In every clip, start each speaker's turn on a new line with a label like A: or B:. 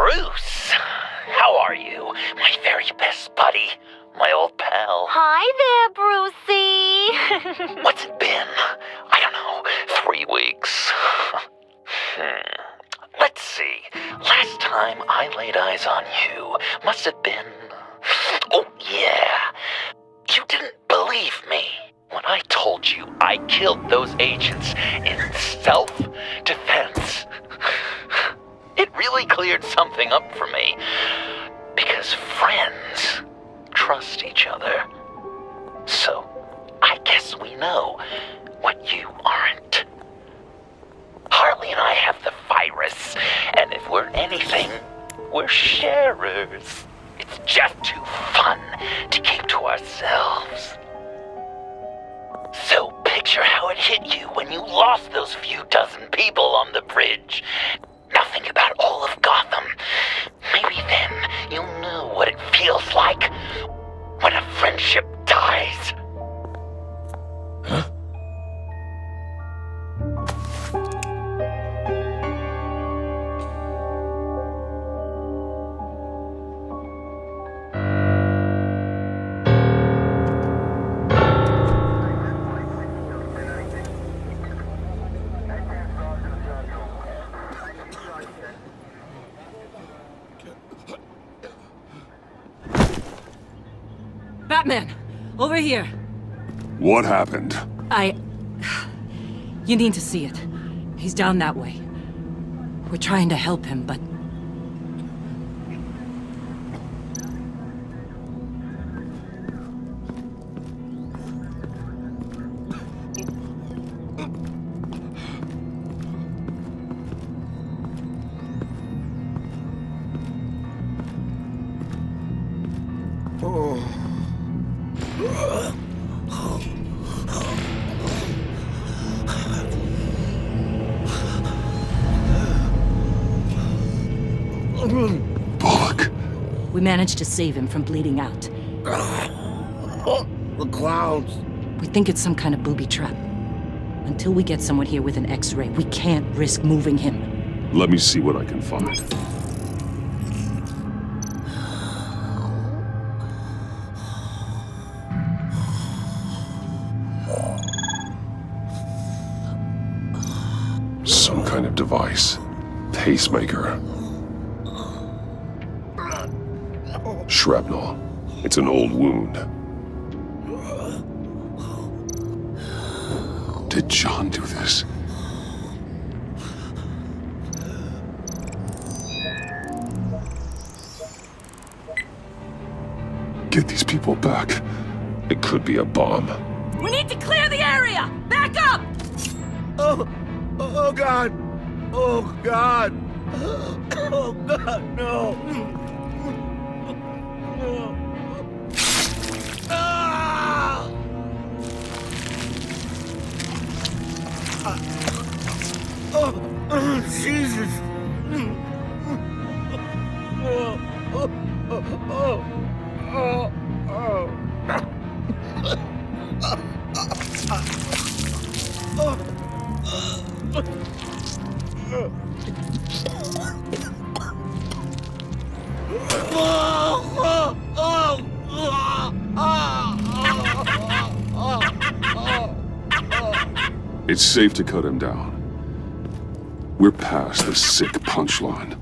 A: Bruce, how are you? My very best buddy, my old pal.
B: Hi there, Brucey.
A: What's it been? I don't know, 3 weeks. Let's see. Last time I laid eyes on you must have been... Oh, yeah. You didn't believe me when I told you I killed those agents in self-defense. It really cleared something up for me. Because friends trust each other. So, I guess we know what you aren't. Harley and I have the virus, and if we're anything, we're sharers. It's just too fun to keep to ourselves. So picture how it hit you when you lost those few dozen people on the bridge. Now think about all of Gotham. Maybe then you'll know what it feels like when a friendship dies.
C: Huh?
D: Batman! Over here!
C: What happened?
D: You need to see it. He's down that way. We're trying to help him, but...
C: Bullock.
D: We managed to save him from bleeding out.
E: The clowns.
D: We think it's some kind of booby trap. Until we get someone here with an X-ray, we can't risk moving him.
C: Let me see what I can find. Some kind of device. Pacemaker. Shrapnel. It's an old wound. Did John do this? Get these people back. It could be a bomb.
D: We need to clear the area! Back up!
E: Oh God! Oh God! Oh God, no! Ah! Oh, Jesus!
C: It's safe to cut him down. We're past the sick punchline.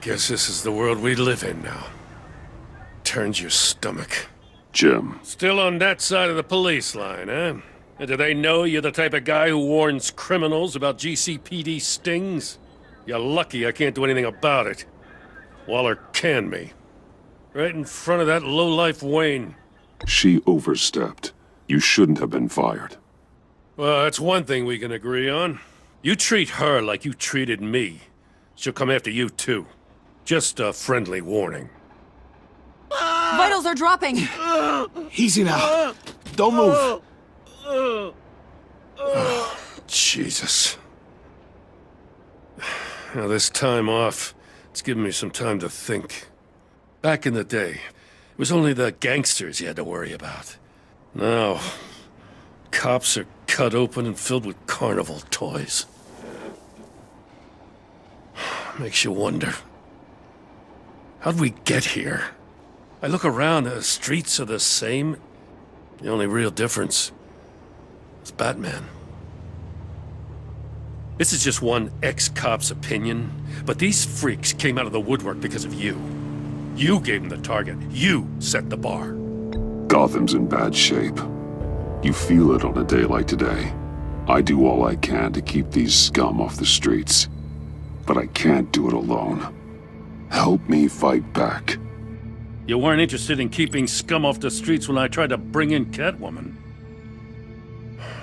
F: Guess this is the world we live in now. Turns your stomach.
C: Jim.
F: Still on that side of the police line, eh? And do they know you're the type of guy who warns criminals about GCPD stings? You're lucky I can't do anything about it. Waller canned me. Right in front of that lowlife Wayne.
C: She overstepped. You shouldn't have been fired.
F: Well, that's one thing we can agree on. You treat her like you treated me. She'll come after you, too. Just a friendly warning.
D: Vitals are dropping!
E: Easy now. Don't move.
F: Jesus. Now, this time off, It's given me some time to think. Back in the day, it was only the gangsters you had to worry about. Now, cops are cut open and filled with carnival toys. Makes you wonder. How'd we get here? I look around, the streets are the same. The only real difference is Batman. This is just one ex-cop's opinion, but these freaks came out of the woodwork because of you. You gave them the target. You set the bar.
C: Gotham's in bad shape. You feel it on a day like today. I do all I can to keep these scum off the streets, but I can't do it alone. Help me fight back.
F: You weren't interested in keeping scum off the streets when I tried to bring in Catwoman.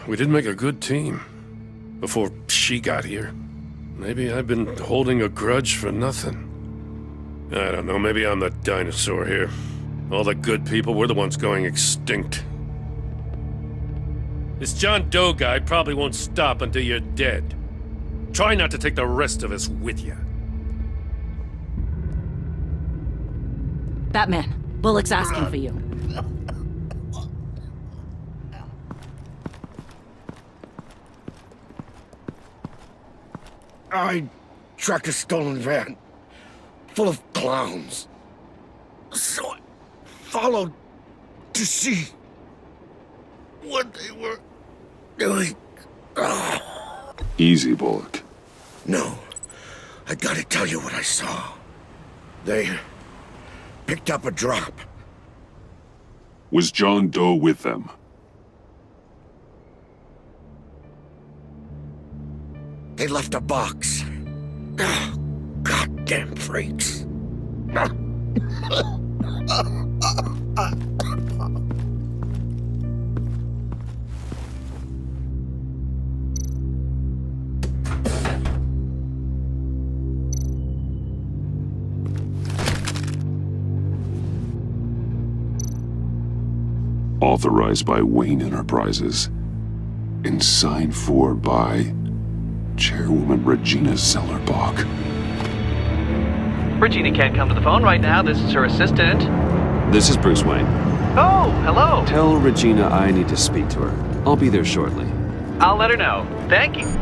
F: We did make a good team before she got here. Maybe I've been holding a grudge for nothing. I don't know, maybe I'm the dinosaur here. All the good people, we're the ones going extinct. This John Doe guy probably won't stop until you're dead. Try not to take the rest of us with you.
D: Batman, Bullock's asking for you.
E: I tracked a stolen van full of clowns. So I followed to see what they were doing.
C: Easy, Bullock.
E: No, I gotta tell you what I saw. They picked up a drop.
C: Was John Doe with them?
E: They left a box. Goddamn freaks.
C: Authorized by Wayne Enterprises. And signed for by Chairwoman Regina Zellerbach.
B: Regina can't come to the phone right now. This is her assistant.
G: This is Bruce Wayne.
B: Oh, hello.
G: Tell Regina I need to speak to her. I'll be there shortly.
B: I'll let her know. Thank you.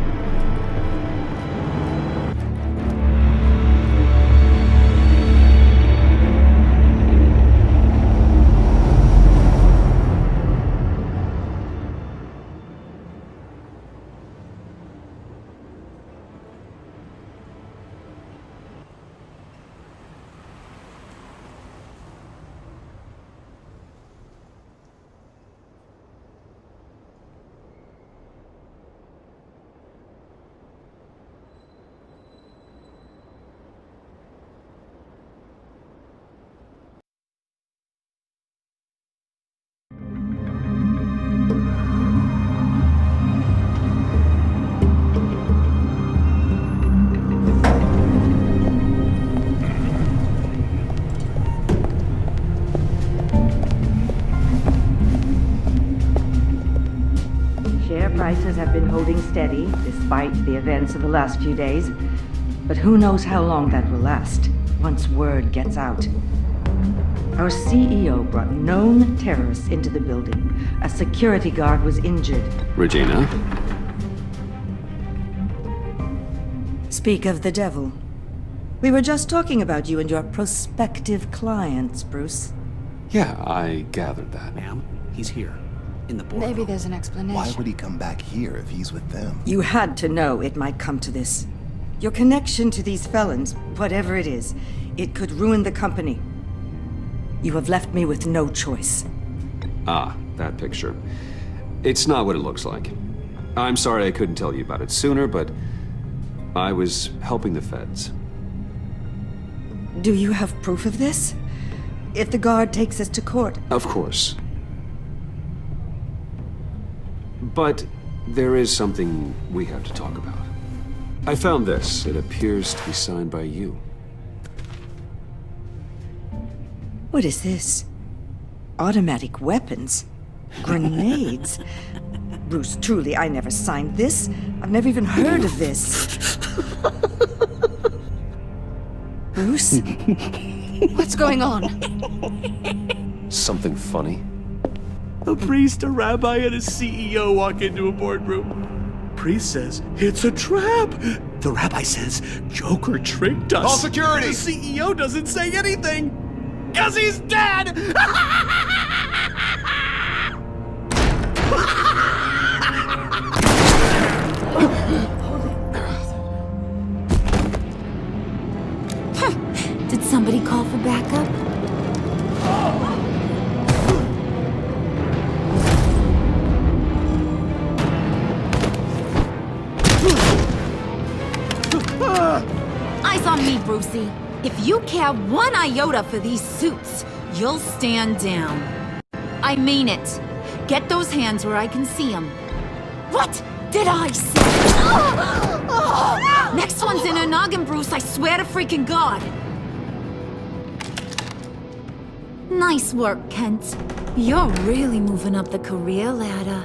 H: Prices have been holding steady despite the events of the last few days. But who knows how long that will last once word gets out. Our CEO brought known terrorists into the building. A security guard was injured.
G: Regina?
H: Speak of the devil. We were just talking about you and your prospective clients, Bruce.
G: Yeah, I gathered that.
I: Ma'am, he's here. In the boardroom.
J: Maybe there's an explanation.
K: Why would he come back here if he's with them?
H: You had to know it might come to this. Your connection to these felons, whatever it is, it could ruin the company. You have left me with no choice.
G: Ah, that picture. It's not what it looks like. I'm sorry I couldn't tell you about it sooner, but I was helping the feds.
H: Do you have proof of this? If the guard takes us to court?
G: Of course. But there is something we have to talk about. I found this. It appears to be signed by you.
H: What is this? Automatic weapons? Grenades? Bruce, truly, I never signed this. I've never even heard of this. Bruce? What's going on?
G: Something funny?
I: A priest, a rabbi, and a CEO walk into a boardroom. Priest says, it's a trap. The rabbi says, Joker tricked us.
K: Call security!
I: The CEO doesn't say anything. 'Cause he's dead!
J: Did somebody call for backup? Eyes on me, Brucey. If you care one iota for these suits, you'll stand down. I mean it. Get those hands where I can see them. What did I say? Next one's in her noggin, Bruce, I swear to freaking God. Nice work, Kent. You're really moving up the career ladder.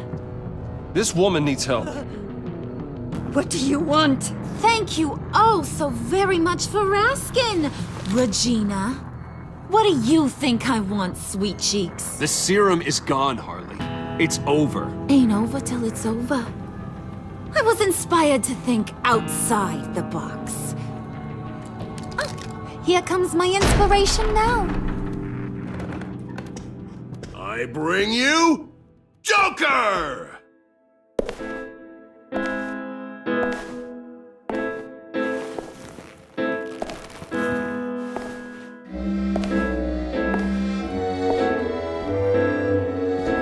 G: This woman needs help.
H: What do you want?
J: Thank you oh so very much for asking, Regina. What do you think I want, sweet cheeks?
G: The serum is gone, Harley. It's over.
J: Ain't over till it's over. I was inspired to think outside the box. Oh, here comes my inspiration now.
E: I bring you Joker!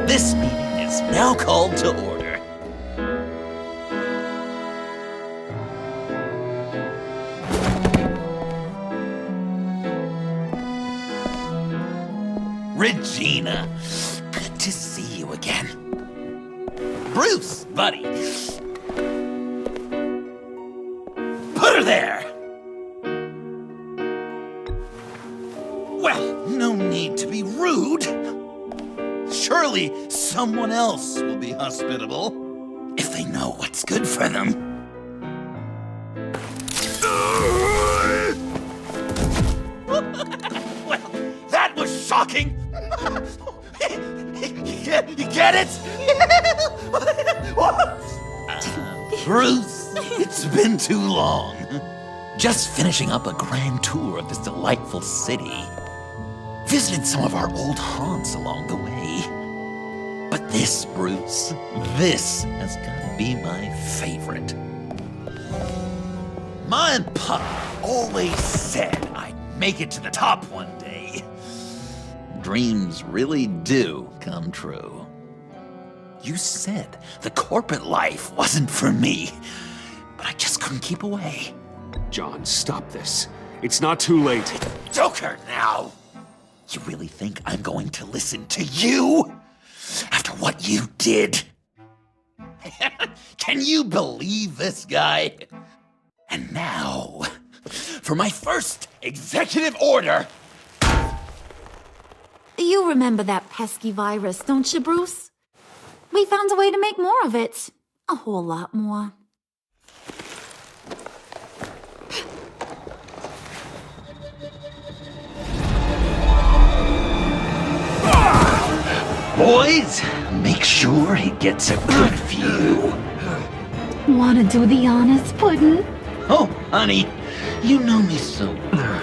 A: This meeting is now called to order. Regina, good to see you again. Bruce, buddy. Put her there! Well, no need to be rude. Surely someone else will be hospitable if they know what's good for them. Well, that was shocking. You get it? Bruce, it's been too long. Just finishing up a grand tour of this delightful city. Visited some of our old haunts along the way. But this, Bruce, this has got to be my favorite. Ma and Pa always said I'd make it to the top one day. Dreams really do come true. You said the corporate life wasn't for me, but I just couldn't keep away.
G: John, stop this. It's not too late.
A: Joker now! You really think I'm going to listen to you? After what you did? Can you believe this guy? And now, for my first executive order.
J: You remember that pesky virus, don't you, Bruce? We found a way to make more of it. A whole lot more.
A: Boys, make sure he gets a good view.
J: Wanna do the honors, Puddin'?
A: Oh, honey, you know me so well.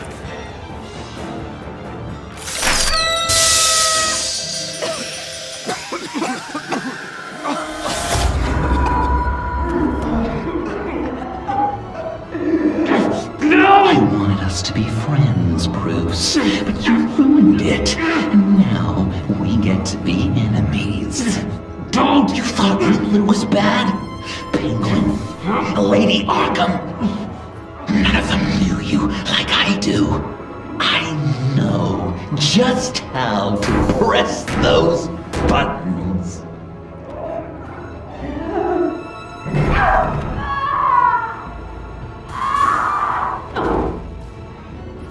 A: I wanted us to be friends, Bruce, but you ruined it. And now we get to be enemies. Don't! You thought Riddler was bad? Penguin, Lady Arkham. None of them knew you like I do. I know just how to press those buttons.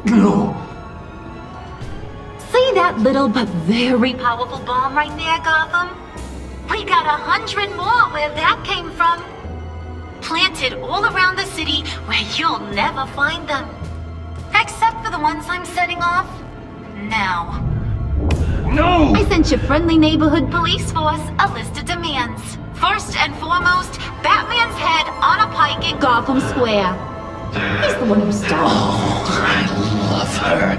A: No.
J: See that little but very powerful bomb right there, Gotham? We got 100 more where that came from. Planted all around the city where you'll never find them. Except for the ones I'm setting off? Now.
C: No!
J: I sent your friendly neighborhood police force a list of demands. First and foremost, Batman's head on a pike in Gotham Square. He's the one who started.
A: Oh, I love her.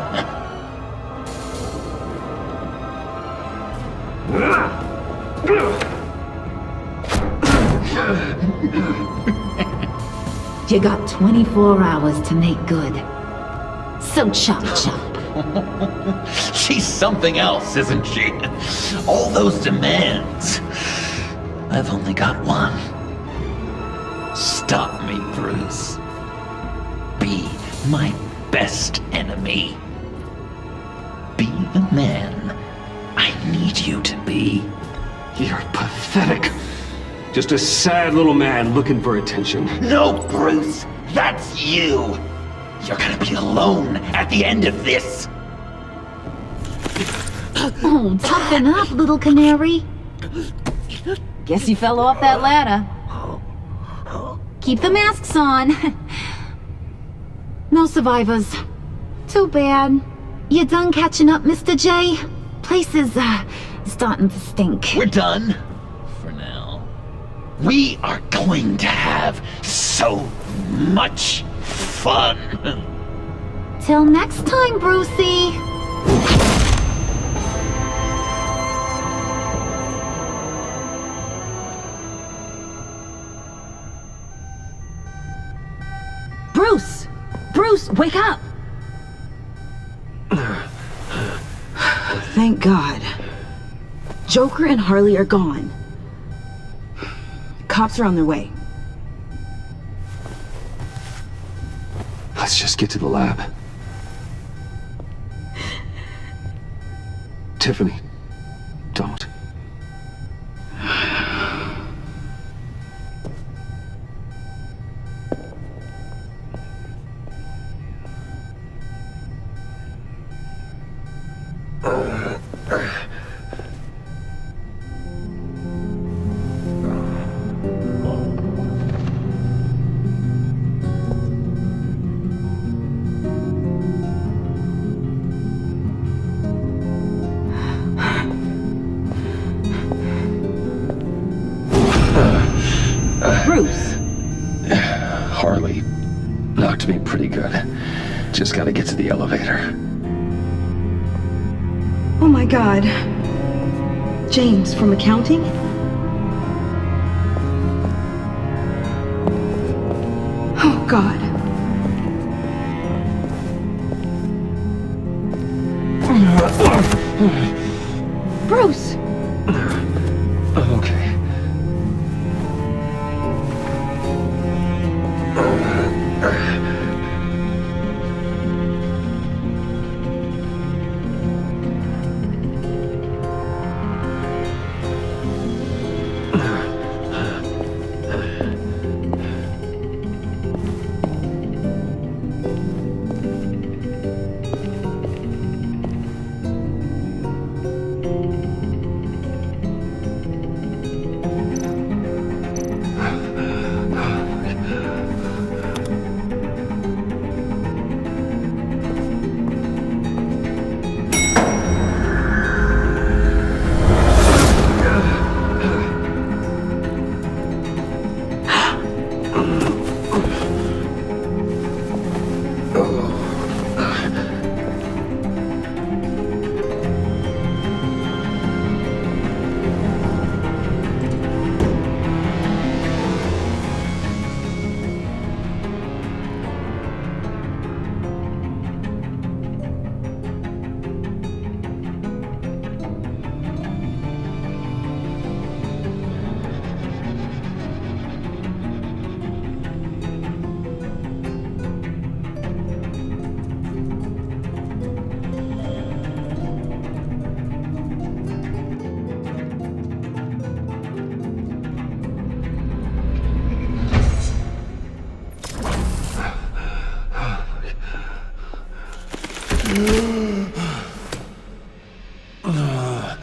J: You got 24 hours to make good. So chop chop.
A: She's something else, isn't she? All those demands. I've only got one. Stop me, Bruce. Be my best enemy. Be the man I need you to be.
G: You're pathetic. Just a sad little man looking for attention.
A: No, Bruce! That's you! You're gonna be alone at the end of this!
J: Oh, toughen up, little canary. Guess you fell off that ladder. Keep the masks on. No survivors. Too bad. You done catching up, Mr. J? Place is, starting to stink.
A: We're done. For now. We are going to have so much fun.
J: Till next time, Brucey.
D: Bruce! Bruce, wake up! Thank God. Joker and Harley are gone. Cops are on their way.
G: Let's just get to the lab. Tiffany, don't.
D: Bruce!
A: Harley knocked me pretty good. Just gotta get to the elevator.
D: Oh my God. James from accounting? Oh God. Bruce!
G: Okay.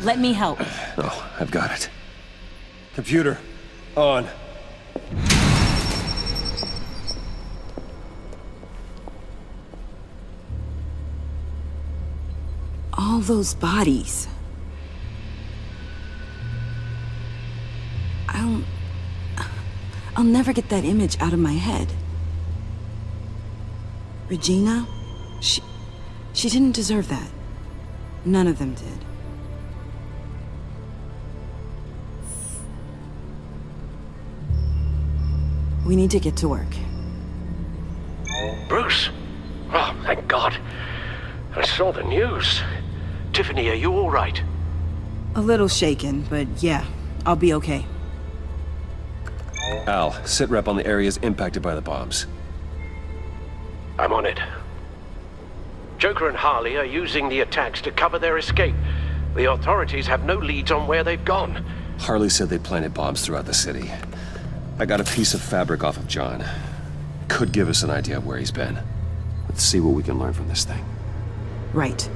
D: Let me help.
G: Oh, I've got it.
I: Computer, on.
L: All those bodies. I'll never get that image out of my head. Regina? She didn't deserve that. None of them did. We need to get to work.
M: Bruce? Oh, thank God. I saw the news. Tiffany, are you all right?
L: A little shaken, but yeah, I'll be okay.
G: Al, sit rep on the areas impacted by the bombs.
M: I'm on it. Joker and Harley are using the attacks to cover their escape. The authorities have no leads on where they've gone.
G: Harley said they planted bombs throughout the city. I got a piece of fabric off of John. Could give us an idea of where he's been. Let's see what we can learn from this thing.
L: Right.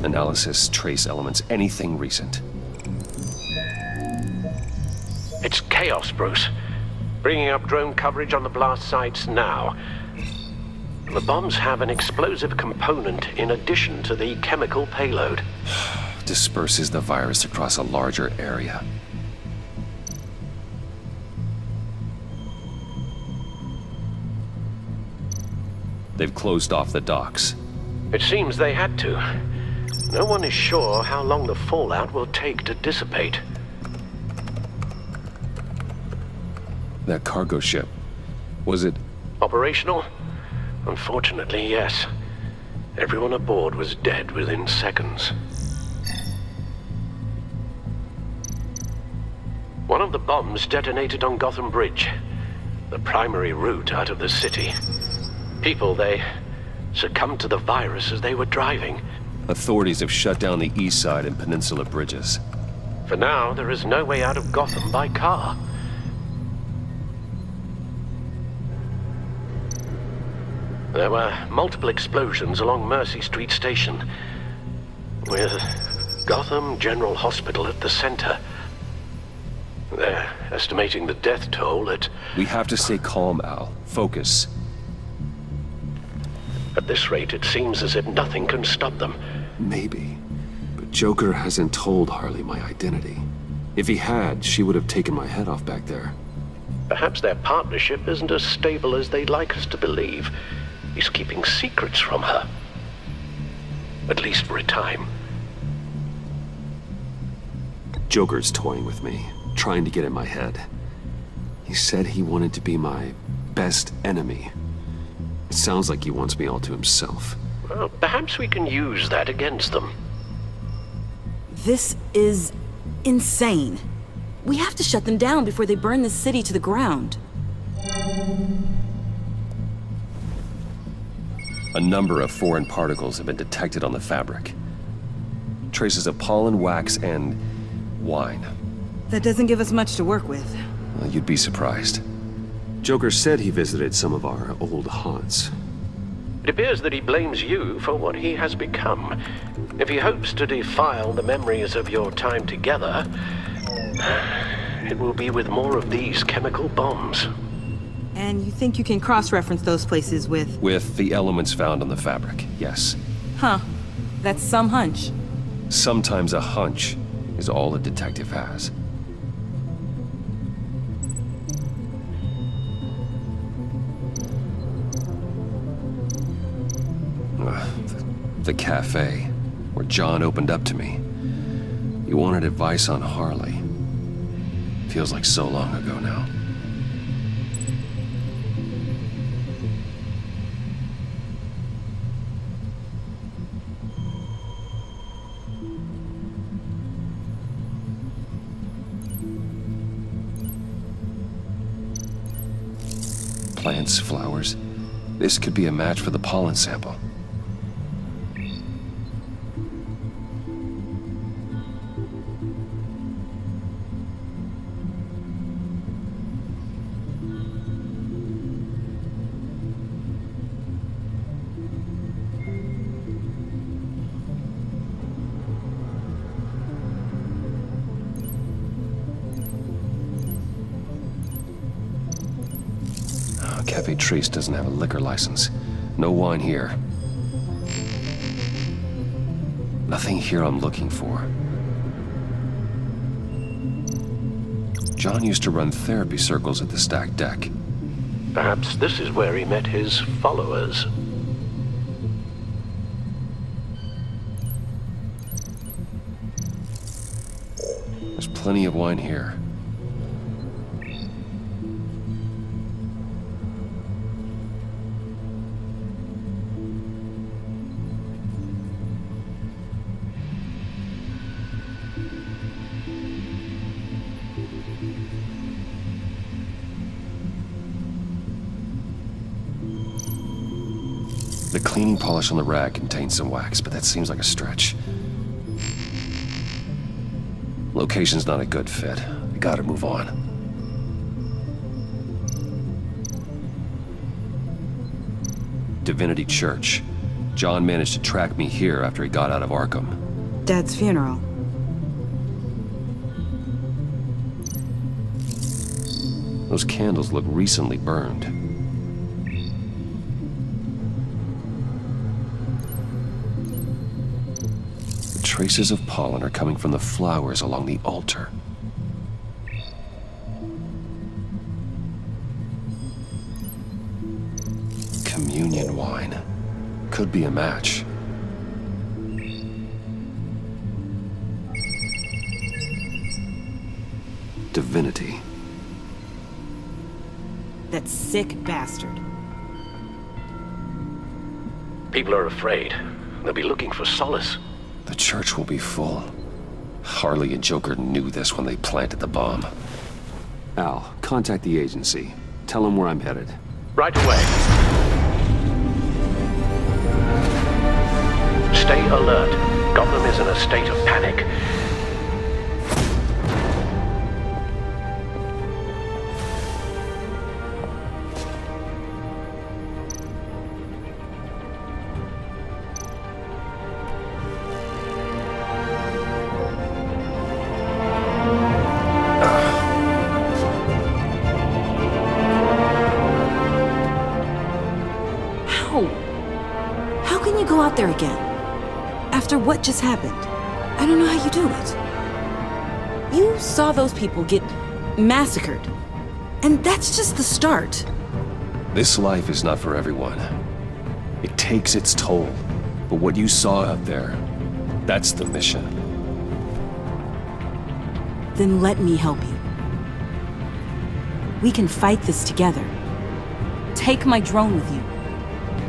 G: Analysis, trace elements, anything recent.
M: It's chaos, Bruce. Bringing up drone coverage on the blast sites now. The bombs have an explosive component in addition to the chemical payload.
G: Disperses the virus across a larger area. They've closed off the docks.
M: It seems they had to. No one is sure how long the fallout will take to dissipate.
G: That cargo ship, was it...
M: Operational? Unfortunately, yes. Everyone aboard was dead within seconds. One of the bombs detonated on Gotham Bridge, the primary route out of the city. People, they succumbed to the virus as they were driving.
G: Authorities have shut down the east side and peninsula bridges.
M: For now, there is no way out of Gotham by car. There were multiple explosions along Mercy Street Station, with Gotham General Hospital at the center. They're estimating the death toll at...
G: We have to stay calm, Al. Focus.
M: At this rate, it seems as if nothing can stop them.
G: Maybe. But Joker hasn't told Harley my identity. If he had, she would have taken my head off back there.
M: Perhaps their partnership isn't as stable as they'd like us to believe. He's keeping secrets from her. At least for a time.
G: Joker's toying with me, trying to get in my head. He said he wanted to be my best enemy. It sounds like he wants me all to himself.
M: Well, perhaps we can use that against them.
L: This is insane. We have to shut them down before they burn this city to the ground.
G: A number of foreign particles have been detected on the fabric. Traces of pollen, wax, and wine.
L: That doesn't give us much to work with.
G: Well, you'd be surprised. Joker said he visited some of our old haunts.
M: It appears that he blames you for what he has become. If he hopes to defile the memories of your time together, it will be with more of these chemical bombs.
L: And you think you can cross-reference those places with...
G: With the elements found on the fabric, yes.
L: Huh. That's some hunch.
G: Sometimes a hunch is all a detective has. The cafe, where John opened up to me. He wanted advice on Harley. Feels like so long ago now. Plants, flowers. This could be a match for the pollen sample. Pepe Trace doesn't have a liquor license. No wine here. Nothing here I'm looking for. John used to run therapy circles at the stacked deck.
M: Perhaps this is where he met his followers.
G: There's plenty of wine here. The cleaning polish on the rag contains some wax, but that seems like a stretch. Location's not a good fit. I gotta move on. Divinity Church. John managed to track me here after he got out of Arkham.
L: Dad's funeral.
G: Those candles look recently burned. Traces of pollen are coming from the flowers along the altar. Communion wine. Could be a match. Divinity.
L: That sick bastard.
M: People are afraid. They'll be looking for solace.
G: The church will be full. Harley and Joker knew this when they planted the bomb. Al, contact the agency. Tell them where I'm headed.
M: Right away. Stay alert. Gotham is in a state of panic.
L: How can you go out there again? After what just happened? I don't know how you do it. You saw those people get massacred. And that's just the start.
G: This life is not for everyone. It takes its toll. But what you saw out there, that's the mission.
L: Then let me help you. We can fight this together. Take my drone with you.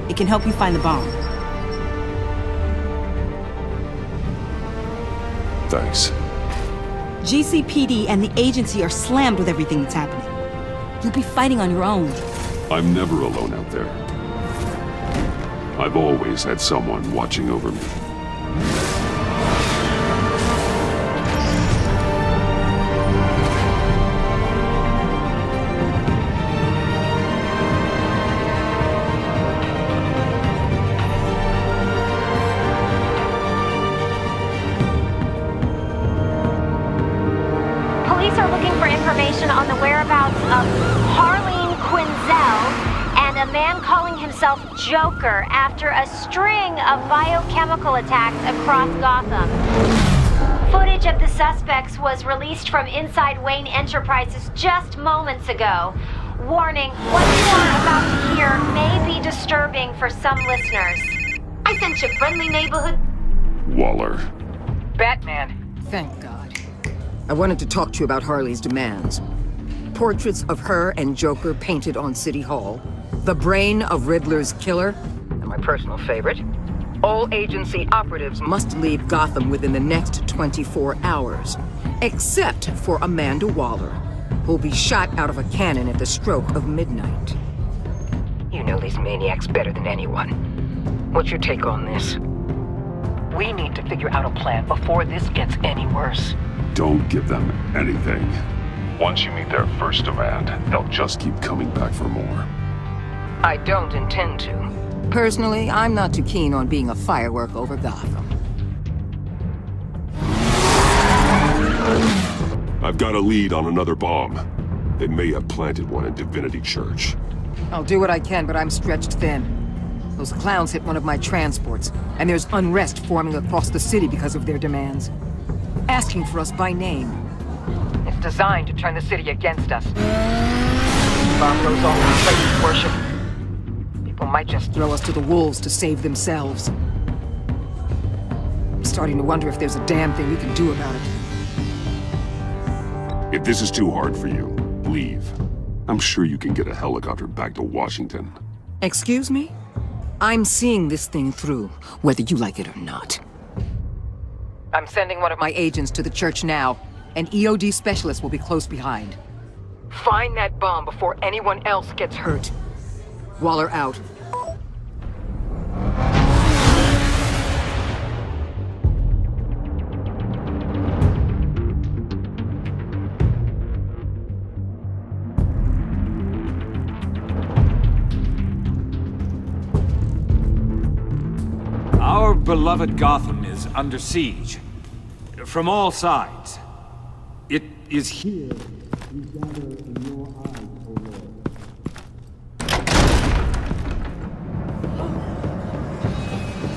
L: It can help you find the bomb.
C: Thanks.
L: GCPD and the agency are slammed with everything that's happening. You'll be fighting on your own.
C: I'm never alone out there. I've always had someone watching over me.
N: Police are looking for information on the whereabouts of Harleen Quinzel and a man calling himself Joker after a string of biochemical attacks across Gotham. Footage of the suspects was released from inside Wayne Enterprises just moments ago. Warning, what you are about to hear may be disturbing for some listeners. I sent you friendly neighborhood...
C: Waller.
O: Batman.
P: Thank God. I wanted to talk to you about Harley's demands. Portraits of her and Joker painted on City Hall. The brain of Riddler's killer. And my personal favorite. All agency operatives must leave Gotham within the next 24 hours. Except for Amanda Waller, who'll be shot out of a cannon at the stroke of midnight. You know these maniacs better than anyone. What's your take on this?
O: We need to figure out a plan before this gets any worse.
C: Don't give them anything. Once you meet their first demand, they'll just keep coming back for more.
P: I don't intend to. Personally, I'm not too keen on being a firework over Gotham.
C: I've got a lead on another bomb. They may have planted one in Divinity Church.
P: I'll do what I can, but I'm stretched thin. Those clowns hit one of my transports, and there's unrest forming across the city because of their demands. Asking for us by name. It's designed to turn the city against us. Bomb goes off in places worship. People might just throw us to the wolves to save themselves. I'm starting to wonder if there's a damn thing we can do about it.
C: If this is too hard for you, leave. I'm sure you can get a helicopter back to Washington.
P: Excuse me? I'm seeing this thing through, whether you like it or not. I'm sending one of my agents to the church now. An EOD specialist will be close behind. Find that bomb before anyone else gets hurt. Waller out.
Q: Our beloved Gotham is under siege. From all sides. It is here we gather in your eyes, O Lord.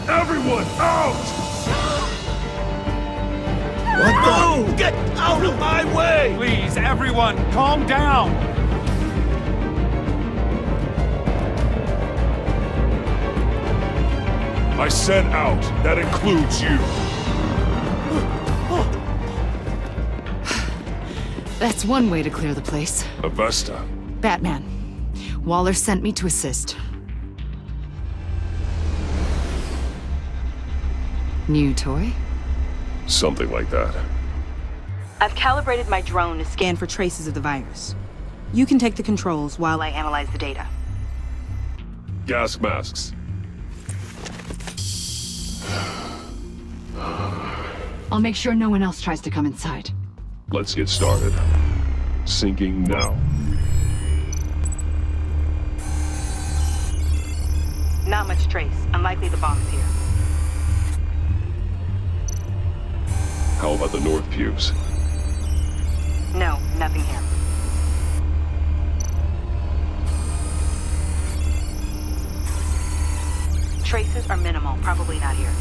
C: Everyone, out!
I: What the? Get out of my way!
Q: Please, everyone, calm down!
C: I said out. That includes you.
R: That's one way to clear the place.
C: Avesta.
R: Batman. Waller sent me to assist. New toy?
C: Something like that.
L: I've calibrated my drone to scan for traces of the virus. You can take the controls while I analyze the data.
C: Gas masks.
R: I'll make sure no one else tries to come inside.
C: Let's get started. Syncing now.
L: Not much trace. Unlikely the bomb's here.
C: How about the north pews?
L: No, nothing here. Traces are minimal. Probably not here.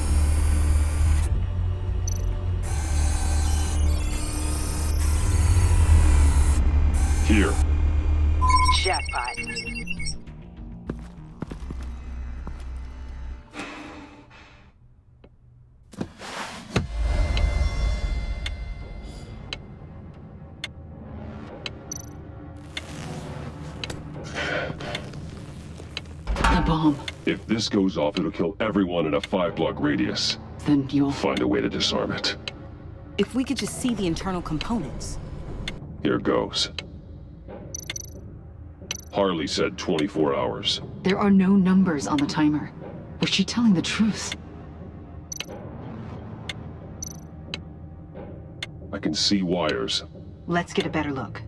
C: Here.
L: Jackpot.
R: The bomb.
C: If this goes off, it'll kill everyone in a 5-block radius.
R: Then you'll
C: find a way to disarm it.
L: If we could just see the internal components.
C: Here goes. Harley said 24 hours.
R: There are no numbers on the timer. Was she telling the truth?
C: I can see wires.
L: Let's get a better look.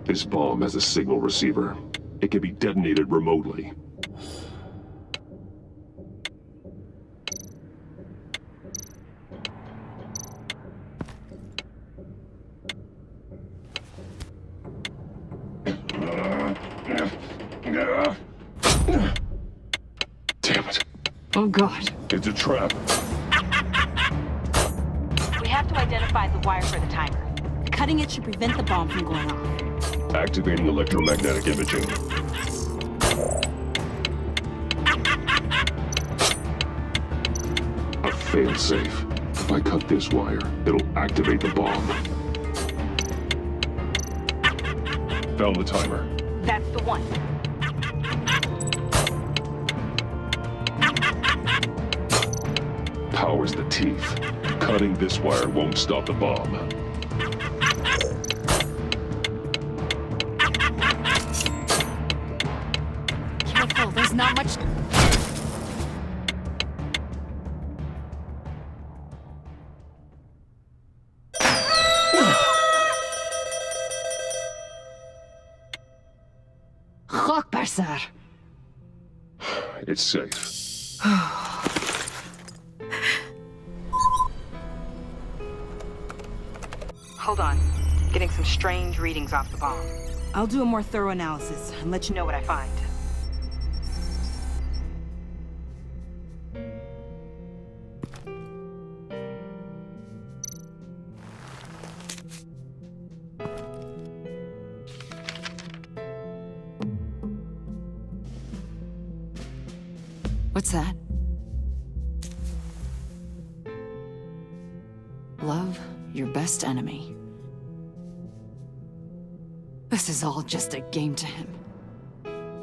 C: This bomb has a signal receiver. It can be detonated remotely. Damn it.
R: Oh, God.
C: It's a trap.
L: We have to identify the wire for the timer. Cutting it should prevent the bomb from going off.
C: Activating electromagnetic imaging. A failsafe. If I cut this wire, it'll activate the bomb. Found the timer.
L: That's the one.
C: Power's the teeth. Cutting this wire won't stop the bomb.
R: Careful, there's not much... Akbar, sir.
C: It's safe.
H: Hold on. Getting some strange readings off the bomb. I'll do a more thorough analysis and let you know what I find.
R: What's that? Love your best enemy. This is all just a game to him.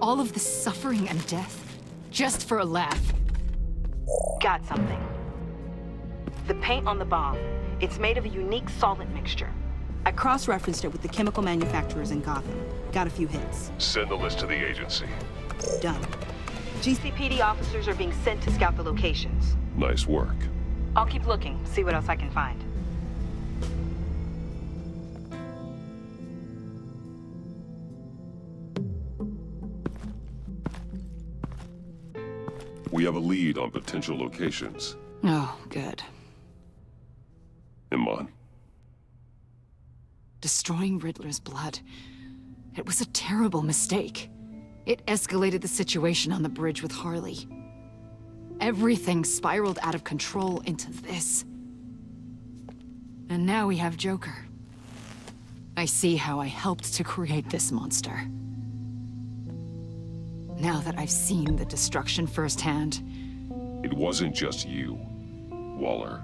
R: All of this suffering and death, just for a laugh.
H: Got something. The paint on the bomb, it's made of a unique solvent mixture. I cross-referenced it with the chemical manufacturers in Gotham. Got a few hits.
C: Send the list to the agency.
H: Done. GCPD officers are being sent to scout the locations.
C: Nice work.
H: I'll keep looking, see what else I can find.
C: We have a lead on potential locations.
R: Oh, good.
C: Iman.
R: Destroying Riddler's blood. It was a terrible mistake. It escalated the situation on the bridge with Harley. Everything spiraled out of control into this. And now we have Joker. I see how I helped to create this monster. Now that I've seen the destruction firsthand...
C: It wasn't just you, Waller,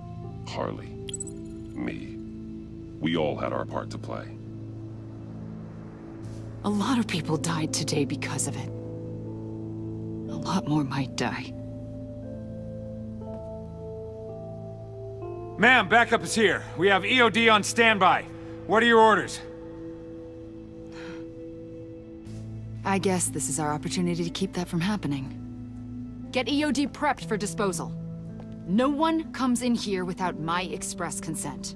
C: Harley, me. We all had our part to play.
R: A lot of people died today because of it. A lot more might die.
Q: Ma'am, backup is here. We have EOD on standby. What are your orders?
R: I guess this is our opportunity to keep that from happening. Get EOD prepped for disposal. No one comes in here without my express consent.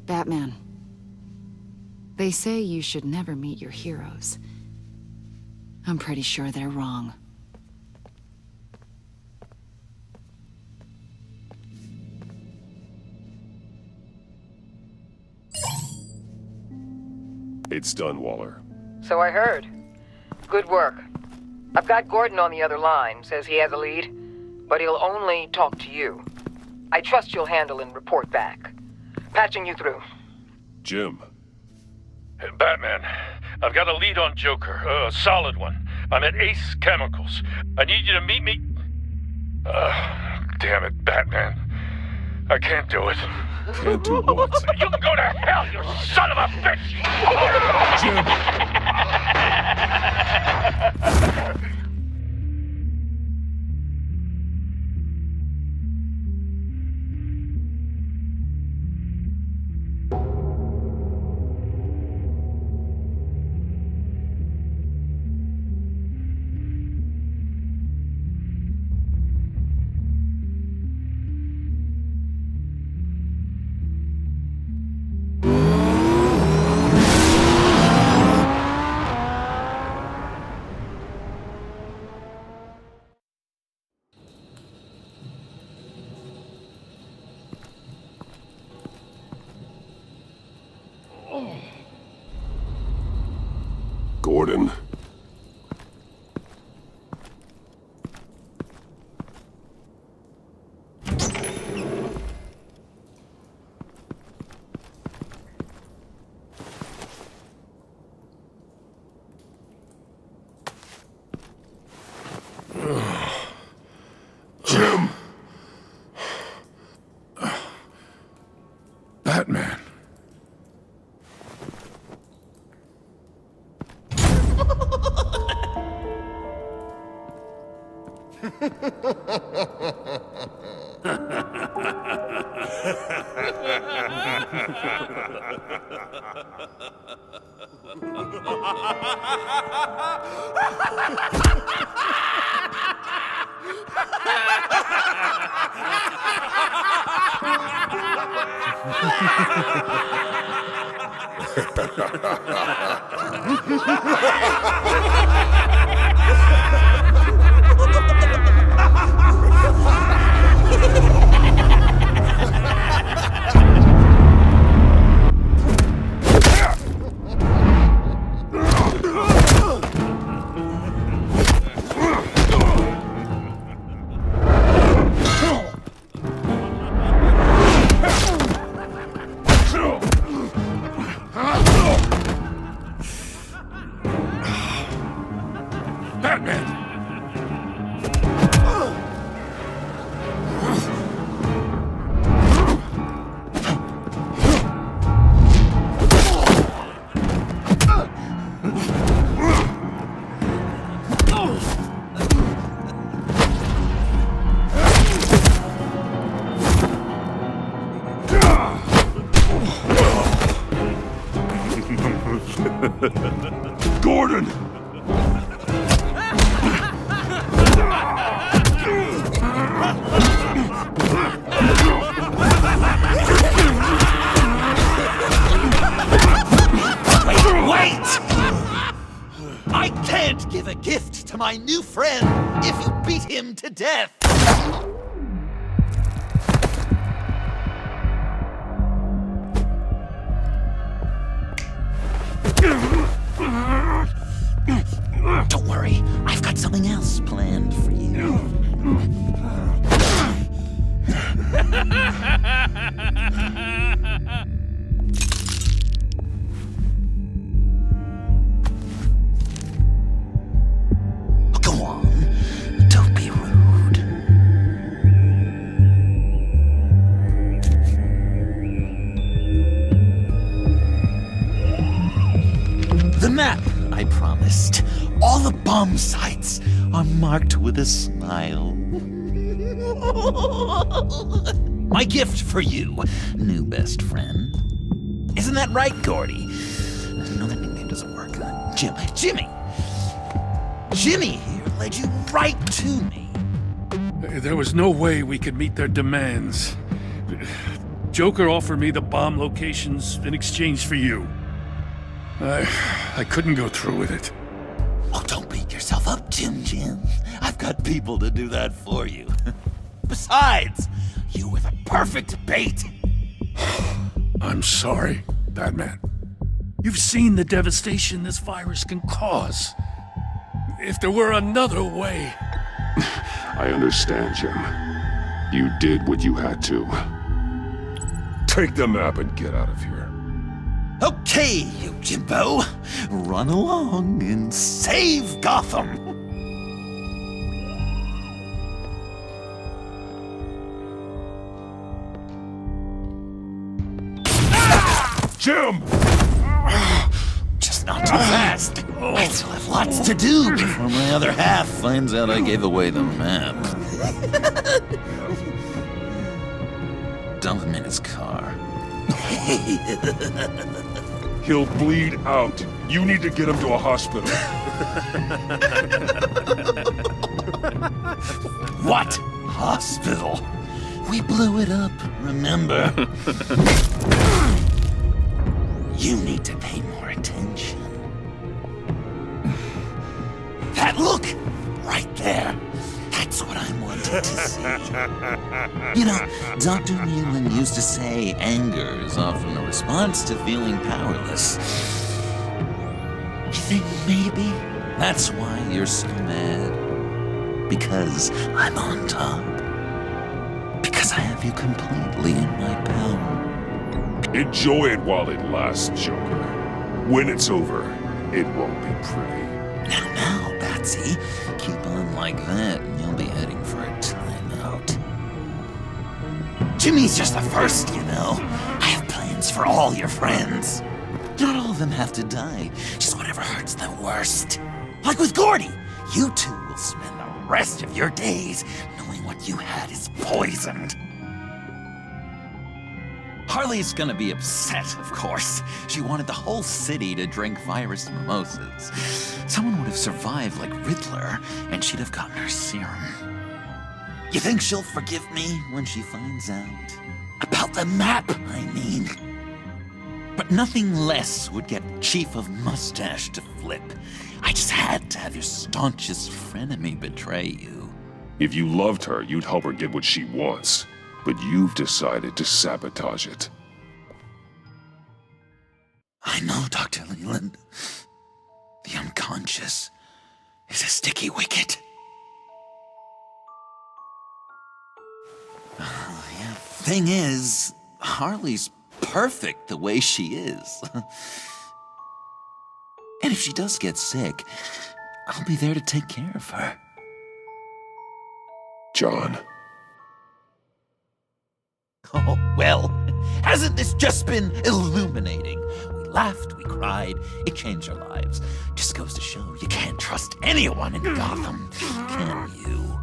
R: Batman. They say you should never meet your heroes. I'm pretty sure they're wrong.
C: It's done, Waller.
P: So I heard. Good work. I've got Gordon on the other line, says he has a lead, but he'll only talk to you. I trust you'll handle and report back. Patching you through.
C: Jim.
F: Hey, Batman, I've got a lead on Joker, a solid one. I'm at Ace Chemicals. I need you to meet me... damn it, Batman. I can't do it.
C: Can't do what?
F: You can go to hell, you son of a bitch!
C: Jim! Gordon. Jim.
E: Batman.
C: Gordon!
A: Wait! I can't give a gift to my new friend if you beat him to death! Don't worry, I've got something else planned for you. Go on, don't be rude. The map I promised. All the bomb sites are marked with a smile. My gift for you, new best friend. Isn't that right, Gordy? No, that nickname doesn't work. Jimmy! Jimmy here led you right to me.
F: There was no way we could meet their demands. Joker offered me the bomb locations in exchange for you. I couldn't go through with it.
A: Oh, don't beat yourself up, Jim. I've got people to do that for you. Besides, you were the perfect bait.
F: I'm sorry, Batman. You've seen the devastation this virus can cause. If there were another way...
C: I understand, Jim. You did what you had to. Take the map and get out of here.
A: Okay, you Jimbo. Run along and save Gotham.
C: Jim!
A: Just not too fast. I still have lots to do before my other half finds out I gave away the map. Dump him in his car.
C: He'll bleed out. You need to get him to a hospital.
A: What hospital? We blew it up, remember? You need to pay more attention. That look! Right there. That's what I wanted to see. You know, Dr. Newland used to say anger is often a response to feeling powerless. You think maybe that's why you're so mad? Because I'm on top? Because I have you completely in my power?
C: Enjoy it while it lasts, Joker. When it's over, it won't be pretty.
A: Now, Batsy, keep on like that and you'll be heading for a timeout. Jimmy's just the first, you know. I have plans for all your friends. Not all of them have to die, just whatever hurts them worst. Like with Gordy, you two will spend the rest of your days knowing what you had is poisoned. Harley's gonna be upset, of course. She wanted the whole city to drink virus mimosas. Someone would have survived like Riddler, and she'd have gotten her serum. You think she'll forgive me when she finds out? About the map, I mean. But nothing less would get Chief of Mustache to flip. I just had to have your staunchest frenemy betray you.
C: If you loved her, you'd help her get what she wants. But you've decided to sabotage it.
A: I know, Dr. Leland. The unconscious is a sticky wicket. Yeah, thing is, Harley's perfect the way she is. And if she does get sick, I'll be there to take care of her.
C: John.
A: Oh, well, hasn't this just been illuminating? We laughed, we cried, it changed our lives. Just goes to show you can't trust anyone in Gotham, can you?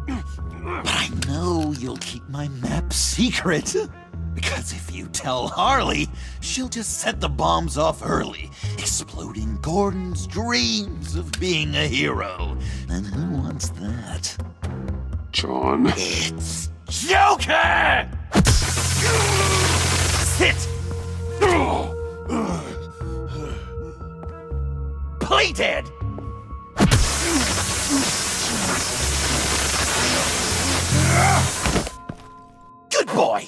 A: But I know you'll keep my map secret. Because if you tell Harley, she'll just set the bombs off early, exploding Gordon's dreams of being a hero. And who wants that?
C: John.
A: It's Joker! Sit! Play dead! Good boy!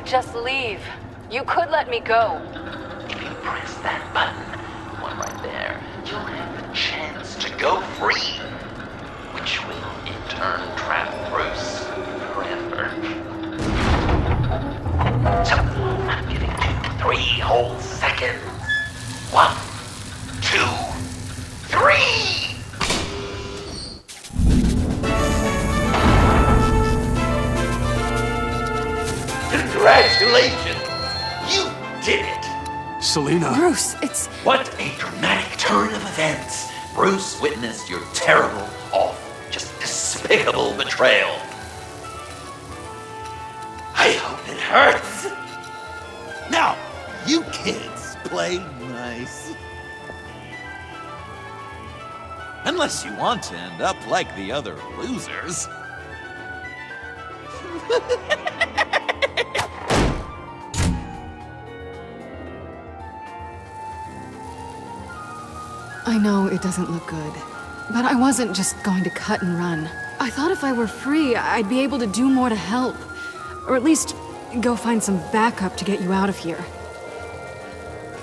O: Just leave. You could let me go.
A: If you press that button, one right there, you'll have the chance to go free, which will in turn trap Bruce forever. So, I'm giving you 3 whole seconds. 1, 2, 3! Congratulations! You did it!
G: Selena!
L: Bruce, it's...
A: What a dramatic turn of events! Bruce witnessed your terrible, awful, just despicable betrayal. I hope it hurts! Now, you kids play nice. Unless you want to end up like the other losers.
R: I know it doesn't look good, but I wasn't just going to cut and run. I thought if I were free, I'd be able to do more to help. Or at least go find some backup to get you out of here.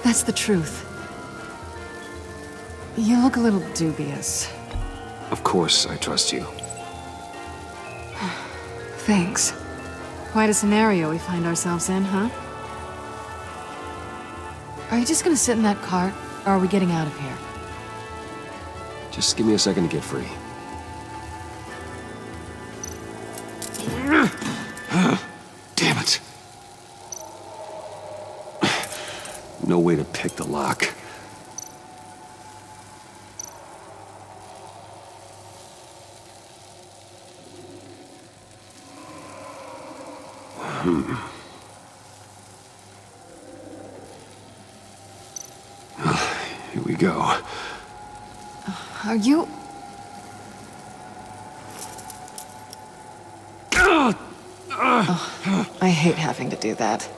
R: That's the truth. You look a little dubious.
G: Of course, I trust you.
R: Thanks. Quite a scenario we find ourselves in, huh? Are you just gonna sit in that cart, or are we getting out of here?
G: Just give me a second to get free. Damn it. No way to pick the lock. Here we go.
R: Are you... Oh, I hate having to do that.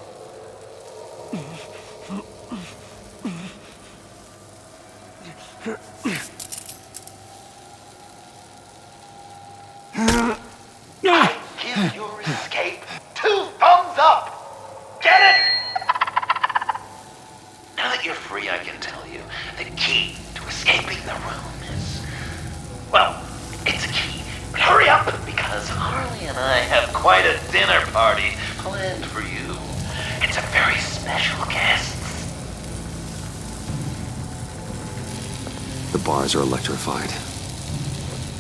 A: Give your escape 2 thumbs up! Get it? Now that you're free, I can tell you the key to escaping the room is... Well, it's a key, but hurry up, because Harley and I have quite a dinner party planned for you. It's a very special guest.
G: The bars are electrified.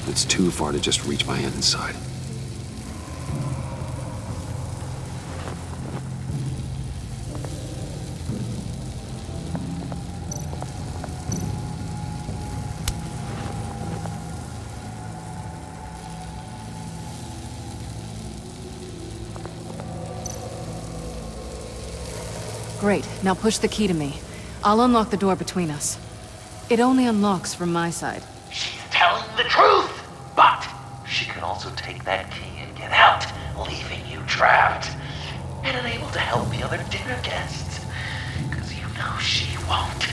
G: It's too far to just reach my hand inside.
R: Great, now push the key to me. I'll unlock the door between us. It only unlocks from my side.
A: She's telling the truth, but she could also take that key and get out, leaving you trapped and unable to help the other dinner guests. Because you she won't.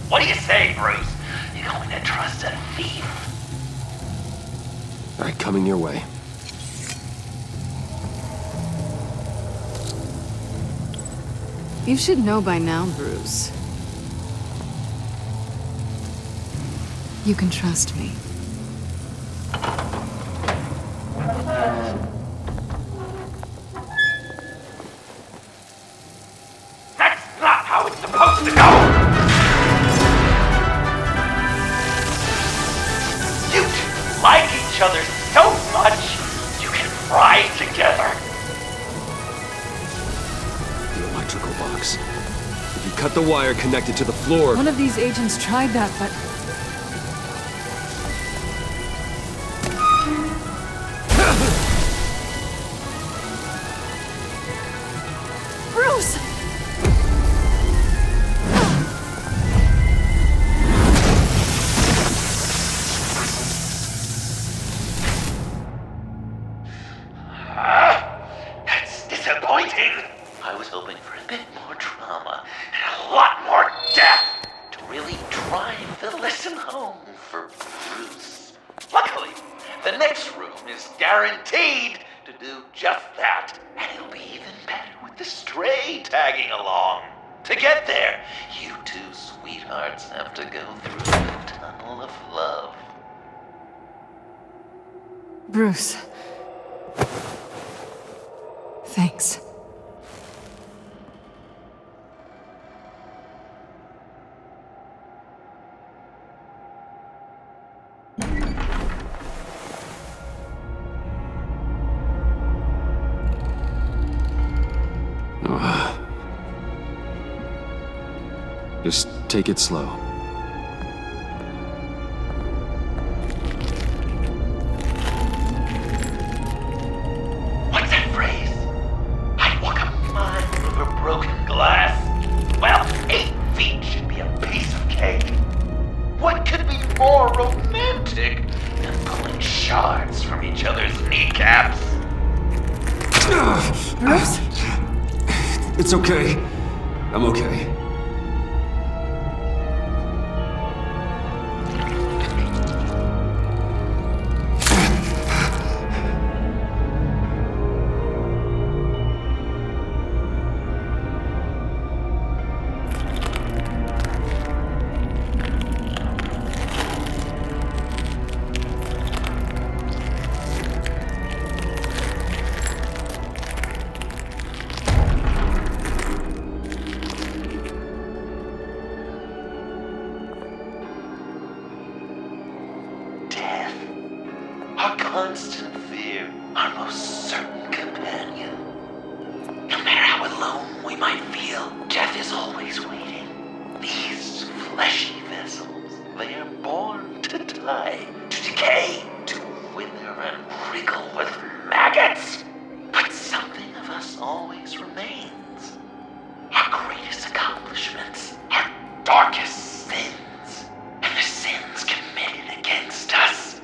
A: What do you say, Bruce? You going to trust a thief?
G: All right, coming your way.
R: You should know by now, Bruce. You can trust me.
A: That's not how it's supposed to go! You two like each other so much, you can fry together.
G: The electrical box. If you cut the wire connected to the floor...
R: One of these agents tried that, but... Bruce!
A: That's disappointing. I was hoping for a bit more drama and a lot more death to really drive the lesson home for Bruce. Luckily, the next room is guaranteed to do just that, and it'll be even better with the stray tagging along. To get there, you two sweethearts have to go through the tunnel of love.
R: Bruce. Thanks.
G: Just take it slow.
A: What's that phrase? I'd walk a mile over broken glass. Well, 8 feet should be a piece of cake. What could be more romantic than pulling shards from each other's kneecaps?
R: Bruce?
G: It's okay. I'm okay.
A: Our constant fear, our most certain companion. No matter how alone we might feel, death is always waiting. These fleshy vessels, they are born to die, to decay, to wither and wriggle with maggots. But something of us always remains. Our greatest accomplishments, our darkest sins, and the sins committed against us.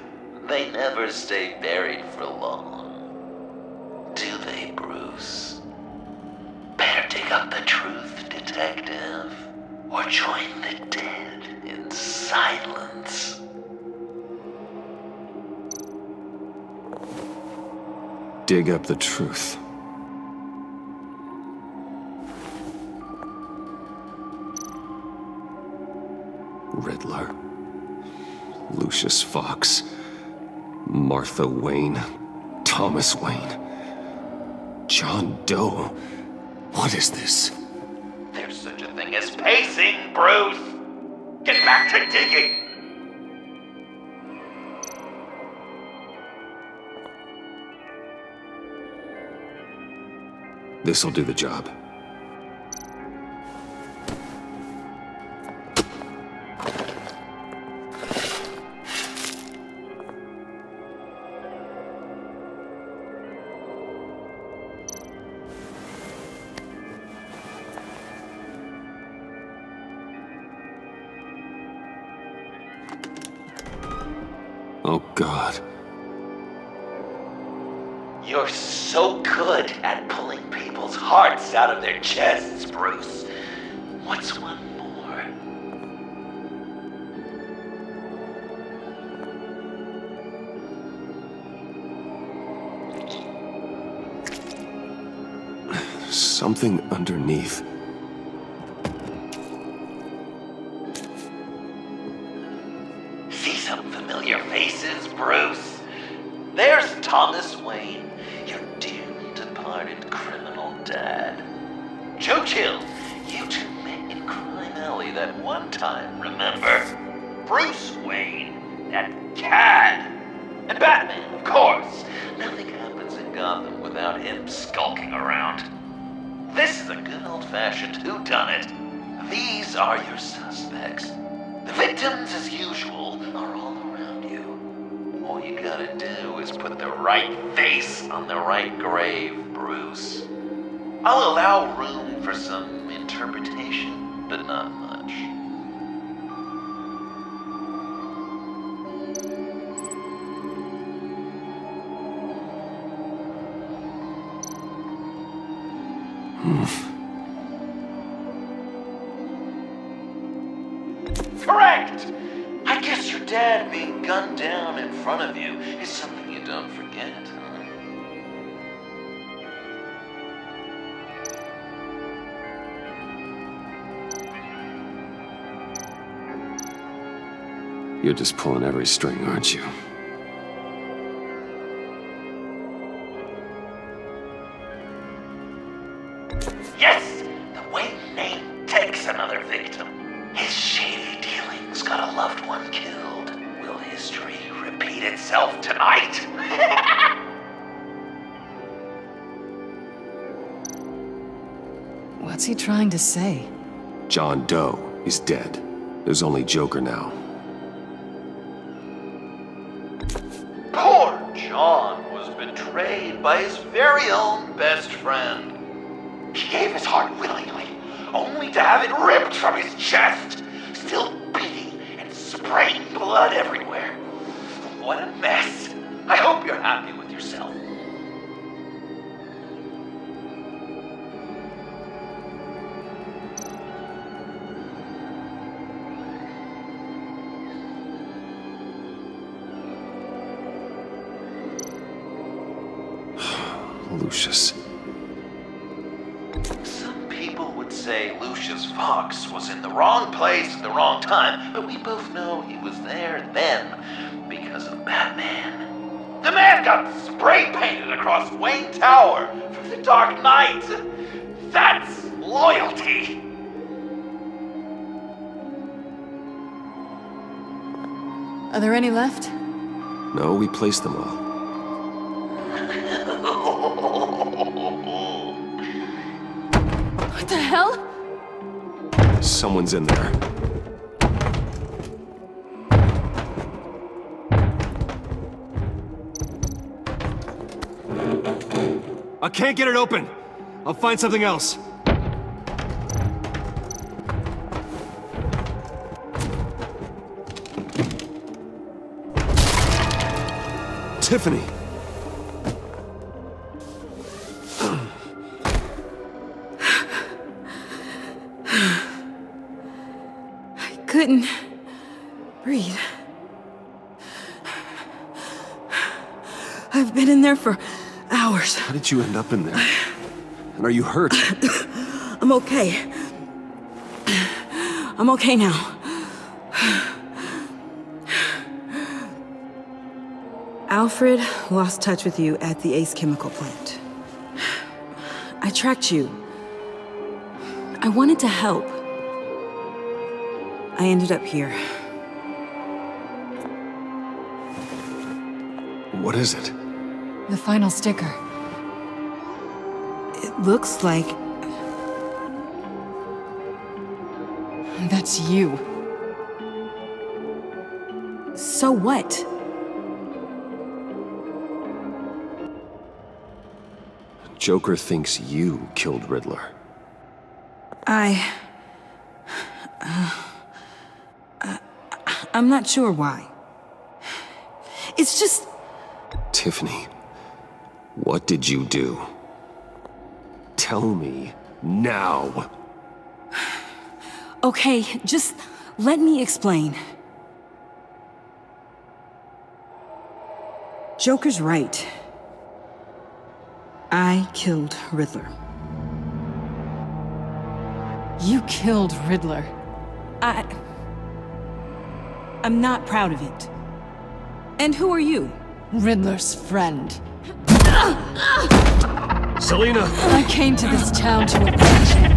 A: They never stay buried for long, do they, Bruce? Better dig up the truth, detective, or join the dead in silence.
G: Dig up the truth. Riddler. Lucius Fox. Martha Wayne. Thomas Wayne. John Doe. What is this?
A: There's such a thing as pacing, Bruce! Get back to digging!
G: This'll do the job. Oh, God.
A: You're so good at pulling people's hearts out of their chests, Bruce. What's one more?
G: Something underneath.
A: See some familiar faces, Bruce? There's Thomas Wayne, your dearly departed criminal dad. Joe Chill, you two met in Crime Alley that one time, remember? Bruce Wayne, that cad. And Batman, of course. Nothing happens in Gotham without him skulking around. This is a good old-fashioned whodunit. These are your suspects. The victims, as usual, are all around you. All you gotta do is put the right face on the right grave, Bruce. I'll allow room for some interpretation, but not much. Correct! I guess your dad being gunned down in front of you is something you don't forget, huh?
G: You're just pulling every string, aren't you?
A: Yes! The Wayne name takes another victim. His shady dealings got a loved one killed. Will history repeat itself tonight?
R: What's he trying to say?
G: John Doe is dead. There's only Joker now.
A: Poor John was betrayed by his very own best friend. He gave his heart willingly, only to have it ripped from his chest, still beating and spraying blood everywhere. What a mess. I hope you're happy with yourself.
G: Lucius.
A: Some people would say Lucius Fox was in the wrong place at the wrong time, but we both know he was there then because of Batman. The man got spray painted across Wayne Tower for the Dark Knight. That's loyalty.
R: Are there any left?
G: No, we placed them all.
R: What the hell?
G: Someone's in there. I can't get it open. I'll find something else. Tiffany.
L: Couldn't breathe. I've been in there for hours.
G: How did you end up in there? And are you hurt?
L: I'm okay. I'm okay now. Alfred lost touch with you at the Ace Chemical plant. I tracked you. I wanted to help. I ended up here.
G: What is it?
R: The final sticker.
L: It looks like...
R: That's you.
L: So what?
G: Joker thinks you killed Riddler.
L: I'm not sure why. It's just...
G: Tiffany, What did you do? Tell me now.
L: Okay, just let me explain. Joker's right. I killed Riddler.
R: You killed Riddler.
L: I'm not proud of it. And who are you?
R: Riddler's friend.
G: Selina!
R: I came to this town to avenge him.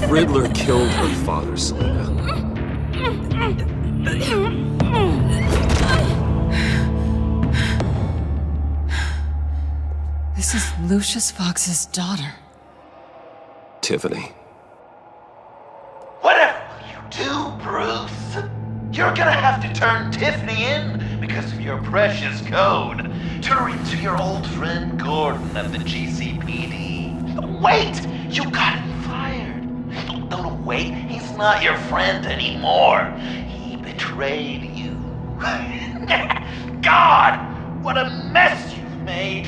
G: Riddler killed her father, Selina.
R: This is Lucius Fox's daughter.
G: Tiffany.
A: Whatever will you do, Bruce? You're gonna have to turn Tiffany in because of your precious code. Turn her into your old friend Gordon at the GCPD. Wait! You got him fired. No, wait. He's not your friend anymore. He betrayed you. God! What a mess you've made!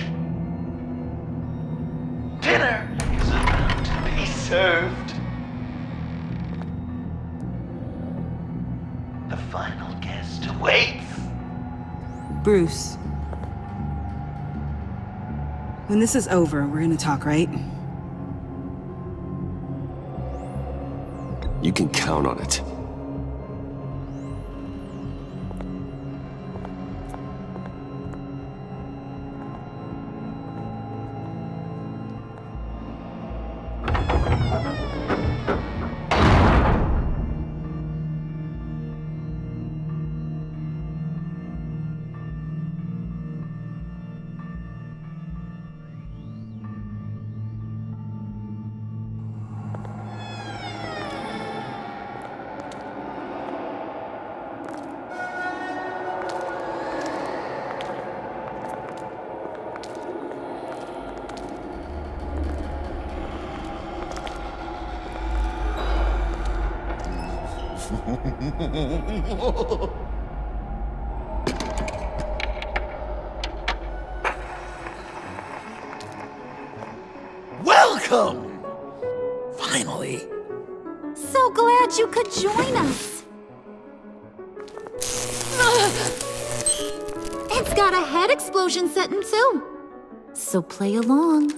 A: Dinner is about to be served. The final guest awaits.
L: Bruce. When this is over, we're gonna talk, right?
G: You can count on it.
A: Welcome! Finally.
J: So glad you could join us. It's got a head explosion setting too. So play along.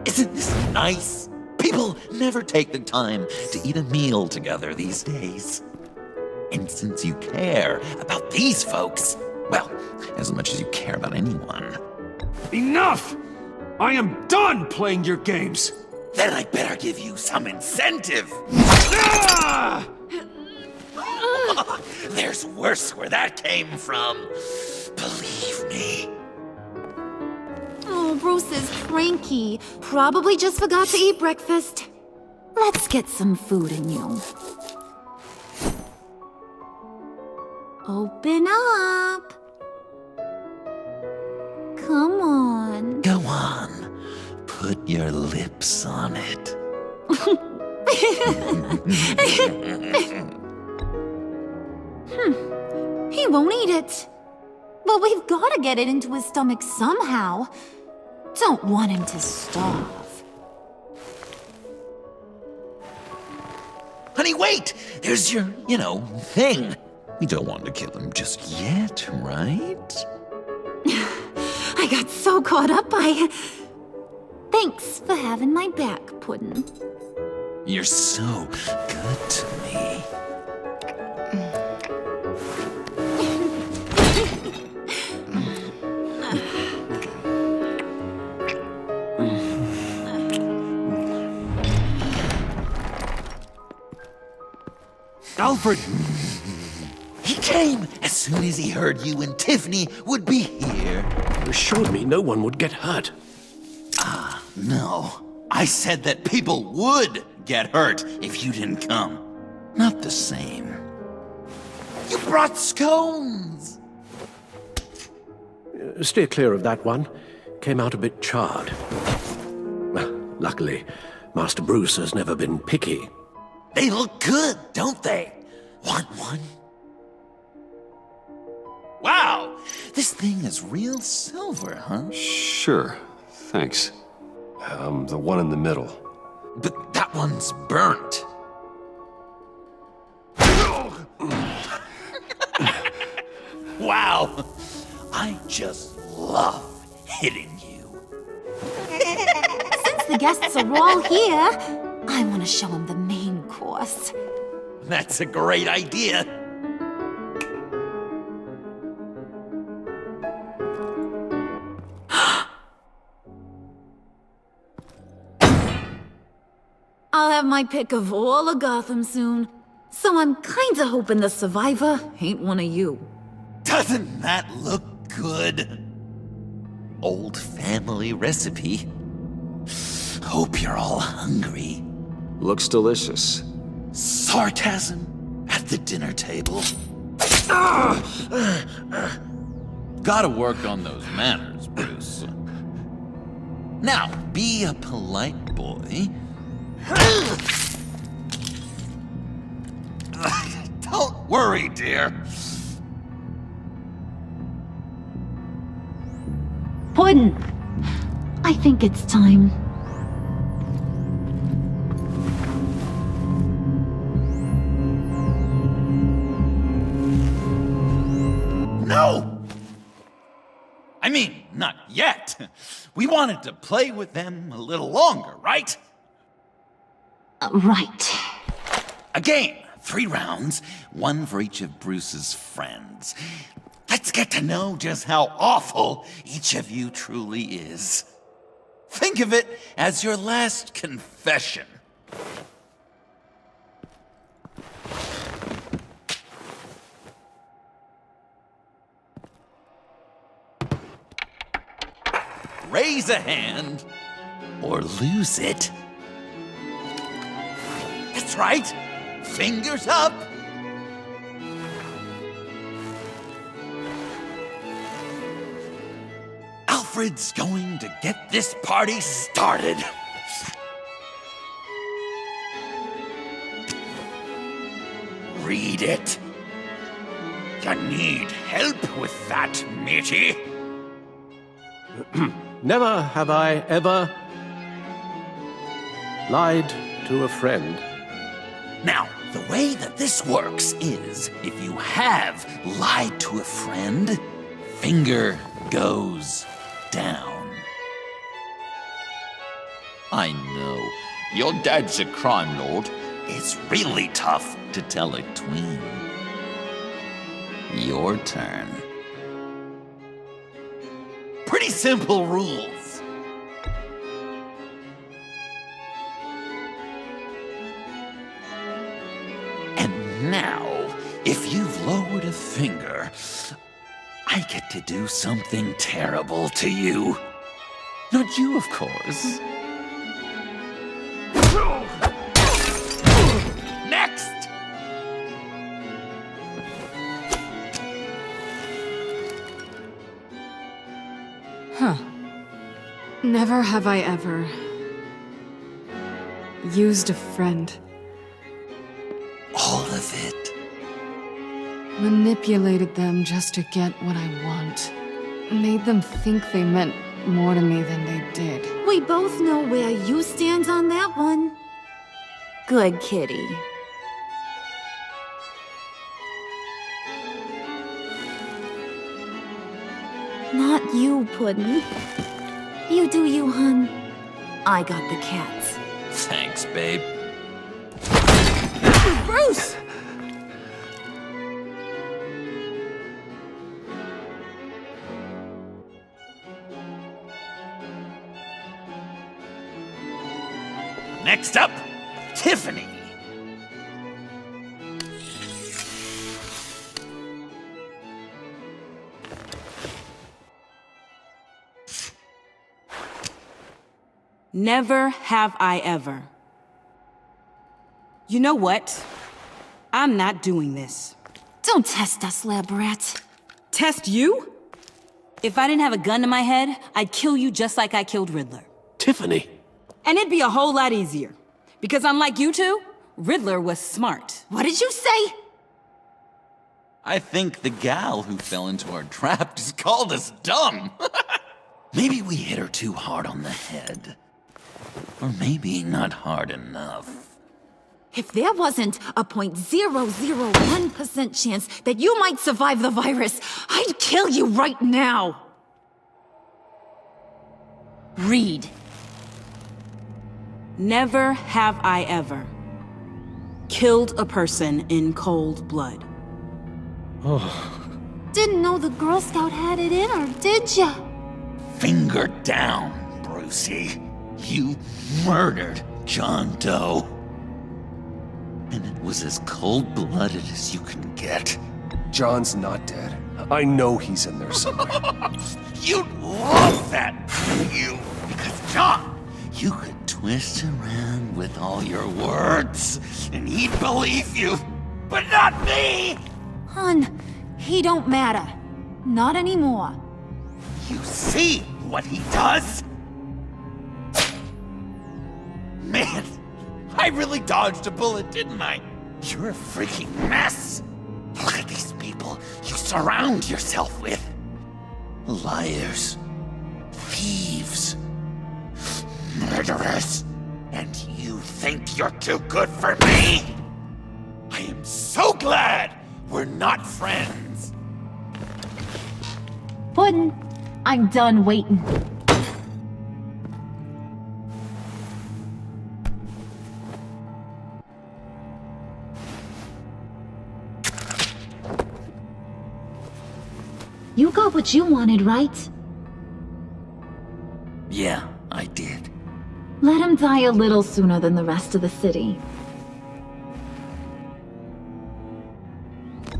A: Isn't this nice? People never take the time to eat a meal together these days. And since you care about these folks, well, as much as you care about anyone.
Q: Enough! I am done playing your games!
A: Then I better give you some incentive.
Q: Ah!
A: There's worse where that came from. Believe me.
J: Oh, Bruce is cranky. Probably just forgot to eat breakfast. Let's get some food in you. Open up. Come on.
A: Go on. Put your lips on it.
J: He won't eat it. But we've got to get it into his stomach somehow. Don't want him to starve.
A: Honey, wait! There's your, thing. We don't want to kill him just yet, right?
J: I got so caught up by... Thanks for having my back, Puddin'.
A: You're so good to me.
Q: Alfred!
A: He came as soon as he heard you and Tiffany would be here.
E: You assured me no one would get hurt.
A: No. I said that people would get hurt if you didn't come. Not the same. You brought scones!
E: Steer clear of that one. came out a bit charred. Well, luckily, Master Bruce has never been picky.
A: They look good, don't they? Want one? Wow! This thing is real silver, huh?
G: Sure, thanks.
C: The one in the middle.
A: But that one's burnt. Wow! I just love hitting you.
J: Since the guests are all here, I want to show them the main course.
A: That's a great idea.
J: I'll have my pick of all of Gotham soon, so I'm kinda hoping the survivor ain't one of you.
A: Doesn't that look good? Old family recipe. Hope you're all hungry.
G: Looks delicious.
A: Sarcasm at the dinner table.
S: Gotta work on those manners, Bruce.
A: Now, be a polite boy. Don't worry, dear.
J: Puddin', I think it's time.
A: No! I mean, not yet. We wanted to play with them a little longer, right?
J: Right.
A: A game, 3 rounds, 1 for each of Bruce's friends. Let's get to know just how awful each of you truly is. Think of it as your last confession. Raise a hand, or lose it. That's right. Fingers up. Alfred's going to get this party started. Read it. You need help with that, matey.
E: Never have I ever lied to a friend.
A: Now, the way that this works is, if you have lied to a friend, finger goes down.
S: I know. Your dad's a crime lord.
A: It's really tough to tell a tween. Your turn. Pretty simple rules. And now, if you've lowered a finger, I get to do something terrible to you. Not you, of course. Next!
R: Huh. Never have I ever used a friend.
A: All of it.
R: Manipulated them just to get what I want. Made them think they meant more to me than they did.
J: We both know where you stand on that one. Good kitty. Not you, Puddin'. You do you, hun. I got the cats.
A: Thanks, babe.
L: Bruce!
A: Next up, Tiffany.
L: Never have I ever. You know what? I'm not doing this.
J: Don't test us, lab rat.
L: Test you?
D: If I didn't have a gun to my head, I'd kill you just like I killed Riddler.
E: Tiffany.
D: And it'd be a whole lot easier. Because unlike you two, Riddler was smart.
J: What did you say?
S: I think the gal who fell into our trap just called us dumb. Maybe we hit her too hard on the head. Or maybe not hard enough.
J: If there wasn't a 0.001% chance that you might survive the virus, I'd kill you right now.
D: Read. Never have I ever killed a person in cold blood.
J: Didn't know the Girl Scout had it in her, did ya?
S: Finger down, Brucey. You murdered John Doe. And it was as cold-blooded as you can get.
G: John's not dead. I know he's in there somewhere.
S: You'd love that, wouldn't you? Because John, you could twist around with all your words, and he'd believe you. But not me!
J: Hun, he don't matter. Not anymore.
S: You see what he does? Man, I really dodged a bullet, didn't I? You're a freaking mess. Look at these people you surround yourself with. Liars. Thieves. Murderers. And you think you're too good for me? I am so glad we're not friends.
J: Puddin', I'm done waiting. You got what you wanted, right?
S: Yeah, I did.
J: Let him die a little sooner than the rest of the city.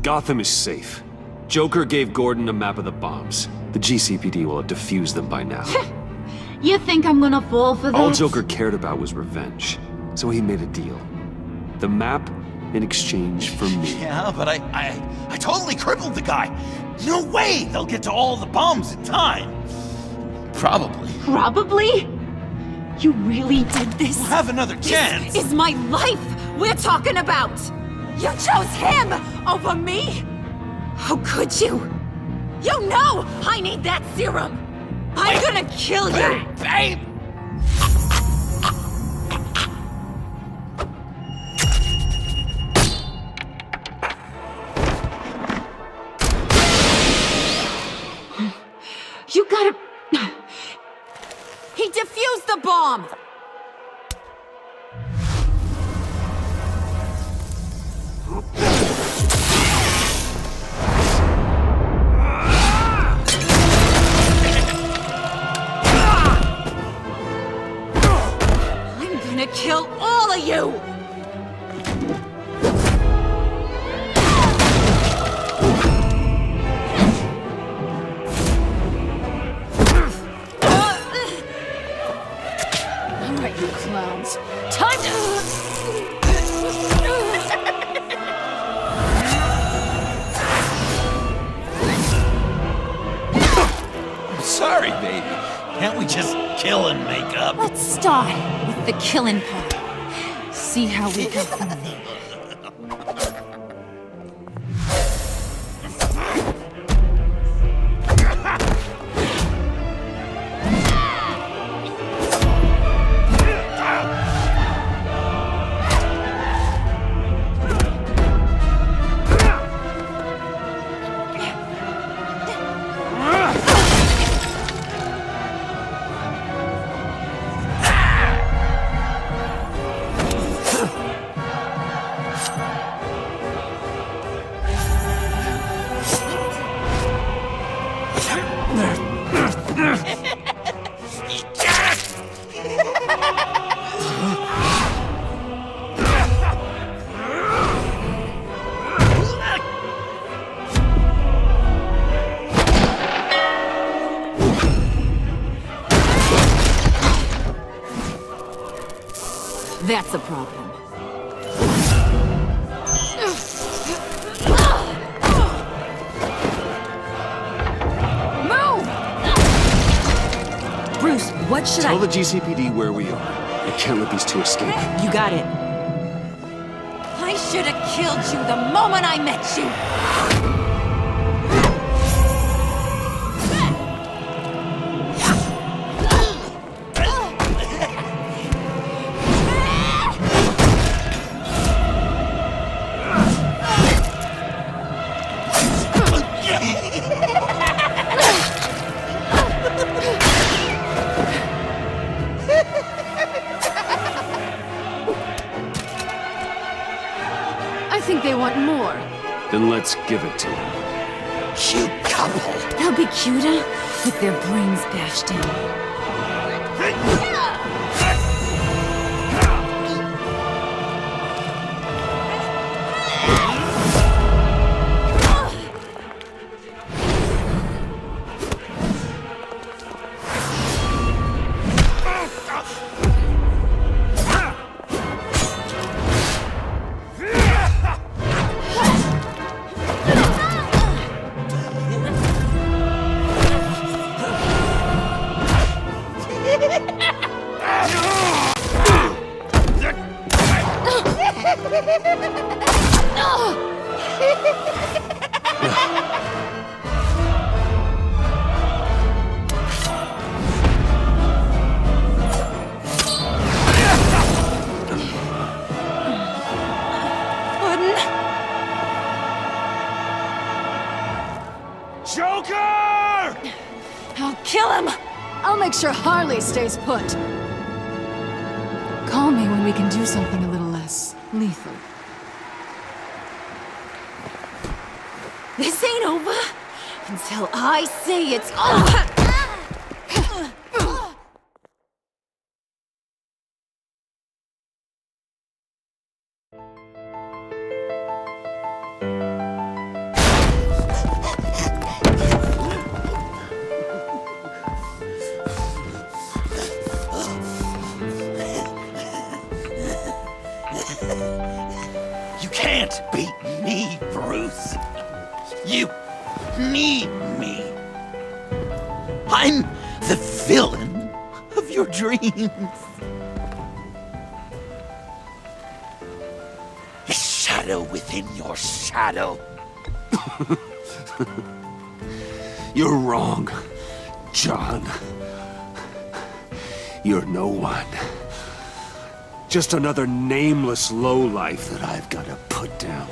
G: Gotham is safe. Joker gave Gordon a map of the bombs. The GCPD will have defused them by now.
J: You think I'm gonna fall for that?
G: All Joker cared about was revenge, so he made a deal. The map in exchange for me.
S: Yeah, but I totally crippled the guy. No way they'll get to all the bombs in time. Probably.
J: Probably? You really did this?
S: We'll have another chance.
J: This is my life we're talking about. You chose him over me? How could you? You know I need that serum. I'm gonna kill you.
S: Babe!
J: You gotta... He defused the bomb! I'm gonna kill all of you! You clowns. Time to...
S: I'm sorry, baby. Can't we just kill and make up?
J: Let's start with the killing part. See how we go from there. That's a problem. Move!
L: What should
G: Tell the GCPD where we are. I can't let these two escape.
L: You got it.
J: I should have killed you the moment I met you!
R: I think they want more.
G: Then let's give it to them.
S: Cute couple.
J: They'll be cuter with their brains bashed in.
R: Joker! I'll kill him! I'll make sure Harley stays put. Call me when we can do something a little less lethal.
J: This ain't over until I say it's over!
S: You can't beat me, Bruce. You need me. I'm the villain of your dreams. A shadow within your shadow.
G: You're wrong, John. You're no one. Just another nameless lowlife that I've got to put down.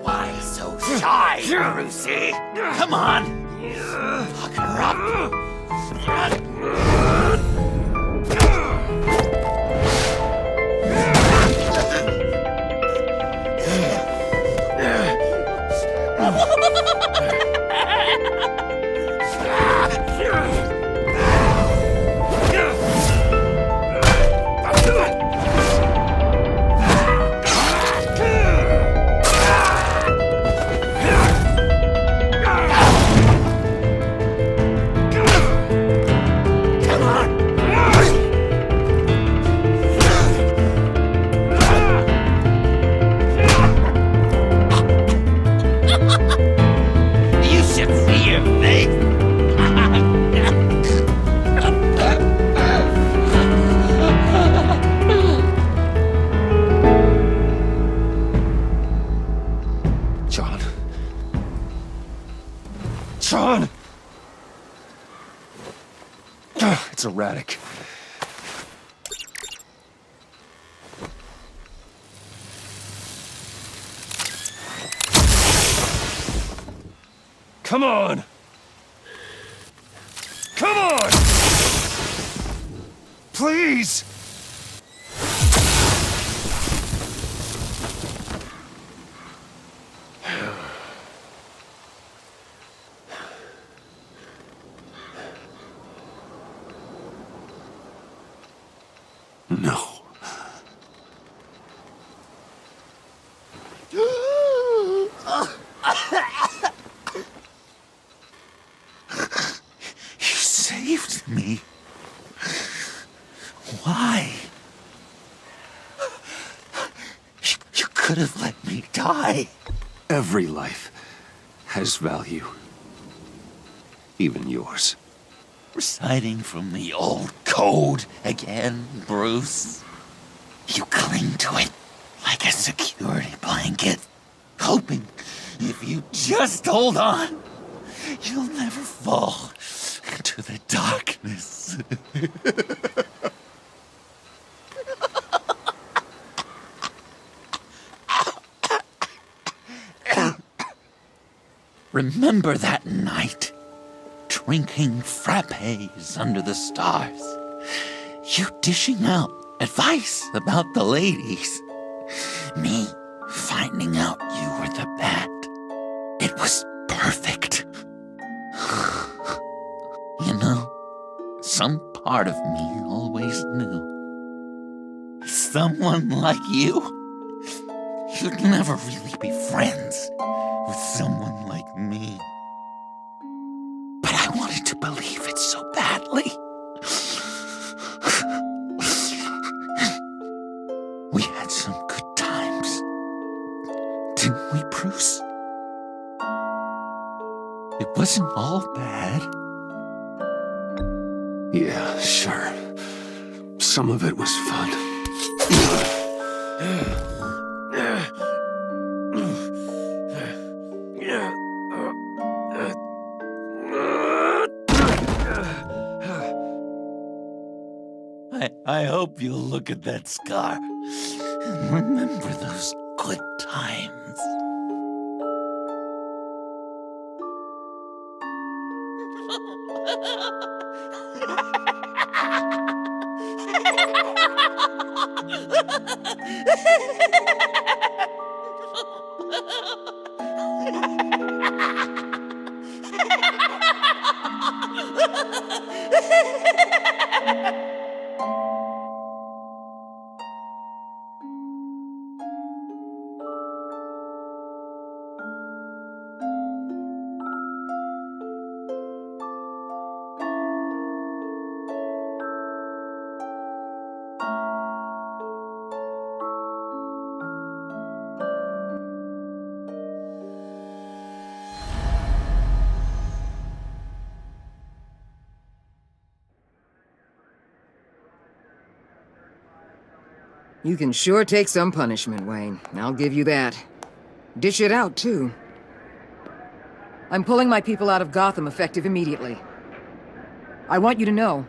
S: Why so shy, Brucey? Come on. Fuck her up.
G: John! It's erratic. Come on! Come on! Please! No.
S: You saved me. could have let me die.
G: Every life has value. Even yours.
S: Reciting from the old code again, Bruce. You cling to it like a security blanket, hoping if you just hold on, you'll never fall into the darkness. Remember that night, drinking frappes under the stars, you dishing out advice about the ladies, me finding out you were the bat. It was perfect. You know, some part of me always knew. Someone like you, you'd never really be friends with someone like me. But I wanted to believe it so badly. We had some good times, didn't we, Bruce? It wasn't all bad.
G: Yeah, sure. Some of it was fun.
S: I hope you'll look at that scar and remember those good times.
P: You can sure take some punishment, Wayne. I'll give you that. Dish it out, too. I'm pulling my people out of Gotham effective immediately. I want you to know,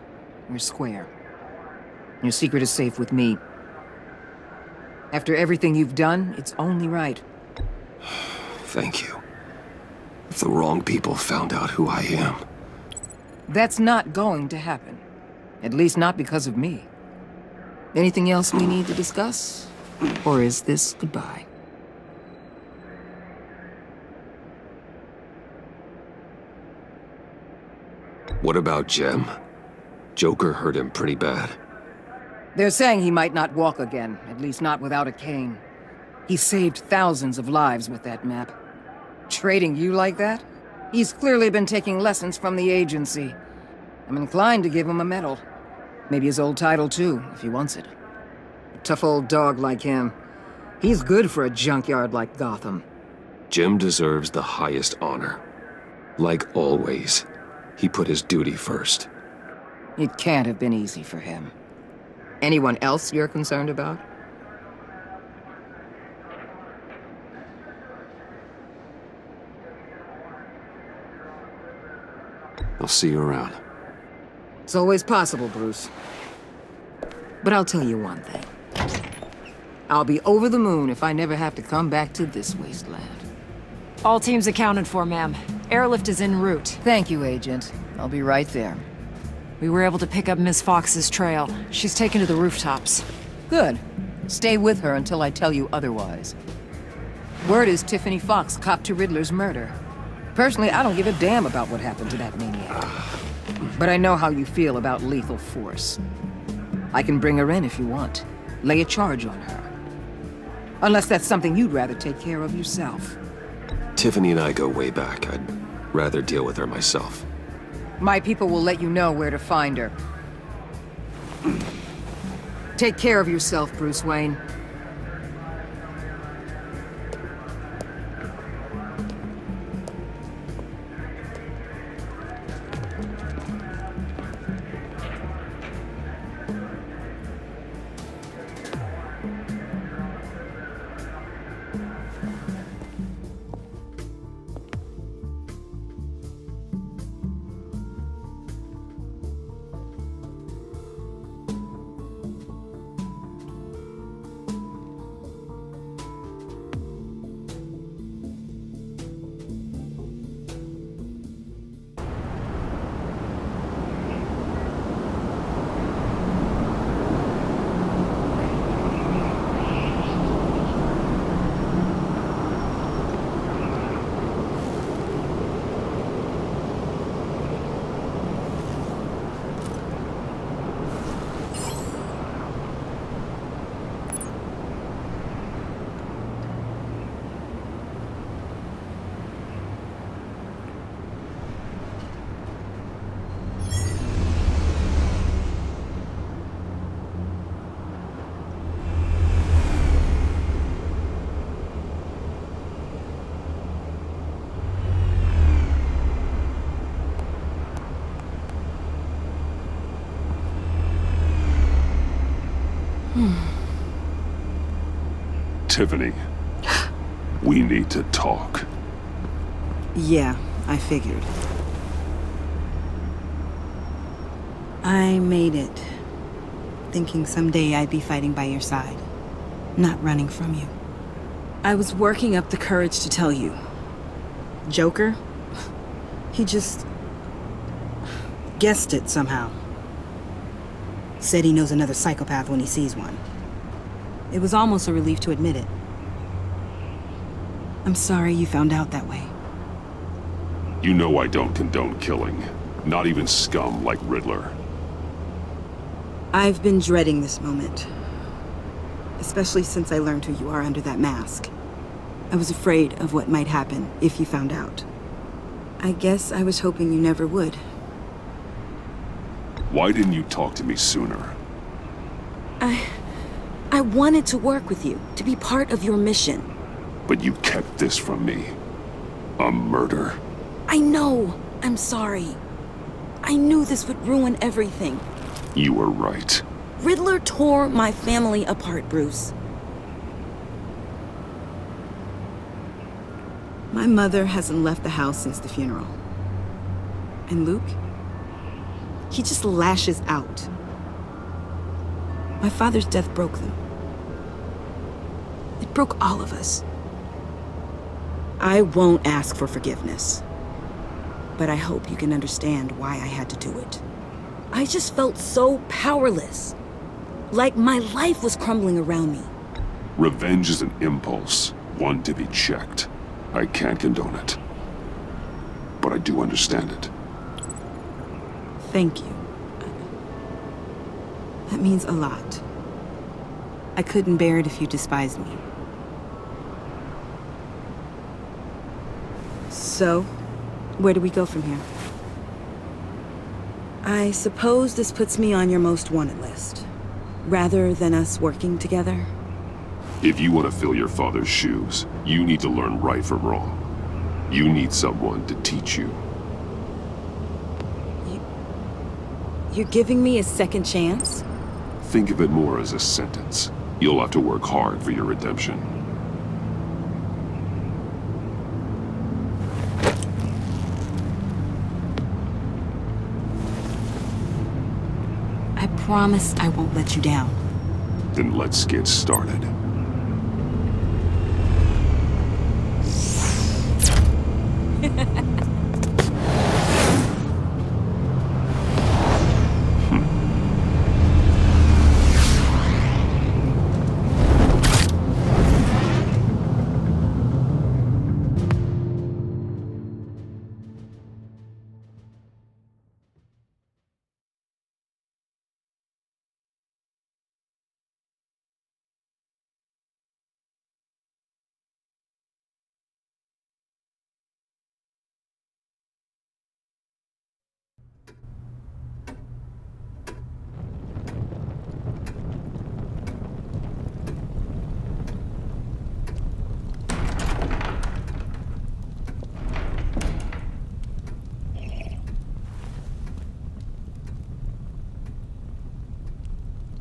P: you're square. Your secret is safe with me. After everything you've done, it's only right.
G: Thank you. If the wrong people found out who I am...
P: That's not going to happen. At least not because of me. Anything else we need to discuss? Or is this goodbye?
G: What about Jem? Joker hurt him pretty bad.
P: They're saying he might not walk again, at least not without a cane. He saved thousands of lives with that map. Trading you like that? He's clearly been taking lessons from the agency. I'm inclined to give him a medal. Maybe his old title too, if he wants it. A tough old dog like him. He's good for a junkyard like Gotham.
G: Jem deserves the highest honor. Like always, he put his duty first.
P: It can't have been easy for him. Anyone else you're concerned about?
G: I'll see you around.
P: It's always possible, Bruce. But I'll tell you one thing. I'll be over the moon if I never have to come back to this wasteland.
R: All teams accounted for, ma'am. Airlift is en route.
P: Thank you, Agent. I'll be right there.
R: We were able to pick up Miss Fox's trail. She's taken to the rooftops.
P: Good. Stay with her until I tell you otherwise. Word is Tiffany Fox copped to Riddler's murder. Personally, I don't give a damn about what happened to that maniac. But I know how you feel about lethal force. I can bring her in if you want. Lay a charge on her. Unless that's something you'd rather take care of yourself.
G: Tiffany and I go way back. I'd rather deal with her myself.
P: My people will let you know where to find her. Take care of yourself, Bruce Wayne.
C: Tiffany, we need to talk.
L: Yeah, I figured. I made it, thinking someday I'd be fighting by your side, not running from you. I was working up the courage to tell you. Joker? He just guessed it somehow. Said he knows another psychopath when he sees one. It was almost a relief to admit it. I'm sorry you found out that way.
C: You know I don't condone killing. Not even scum like Riddler.
L: I've been dreading this moment. Especially since I learned who you are under that mask. I was afraid of what might happen if you found out. I guess I was hoping you never would.
C: Why didn't you talk to me sooner?
L: I wanted to work with you, to be part of your mission.
C: But you kept this from me. A murder.
L: I know. I'm sorry. I knew this would ruin everything.
C: You were right.
L: Riddler tore my family apart, Bruce. My mother hasn't left the house since the funeral. And Luke? He just lashes out. My father's death broke them. It broke all of us. I won't ask for forgiveness. But I hope you can understand why I had to do it. I just felt so powerless. Like my life was crumbling around me.
C: Revenge is an impulse, one to be checked. I can't condone it. But I do understand it.
L: Thank you. That means a lot. I couldn't bear it if you despised me. So, where do we go from here? I suppose this puts me on your most wanted list, rather than us working together.
C: If you want to fill your father's shoes, you need to learn right from wrong. You need someone to teach you.
L: You're giving me a second chance?
C: Think of it more as a sentence. You'll have to work hard for your redemption.
L: I promise I won't let you down.
C: Then let's get started.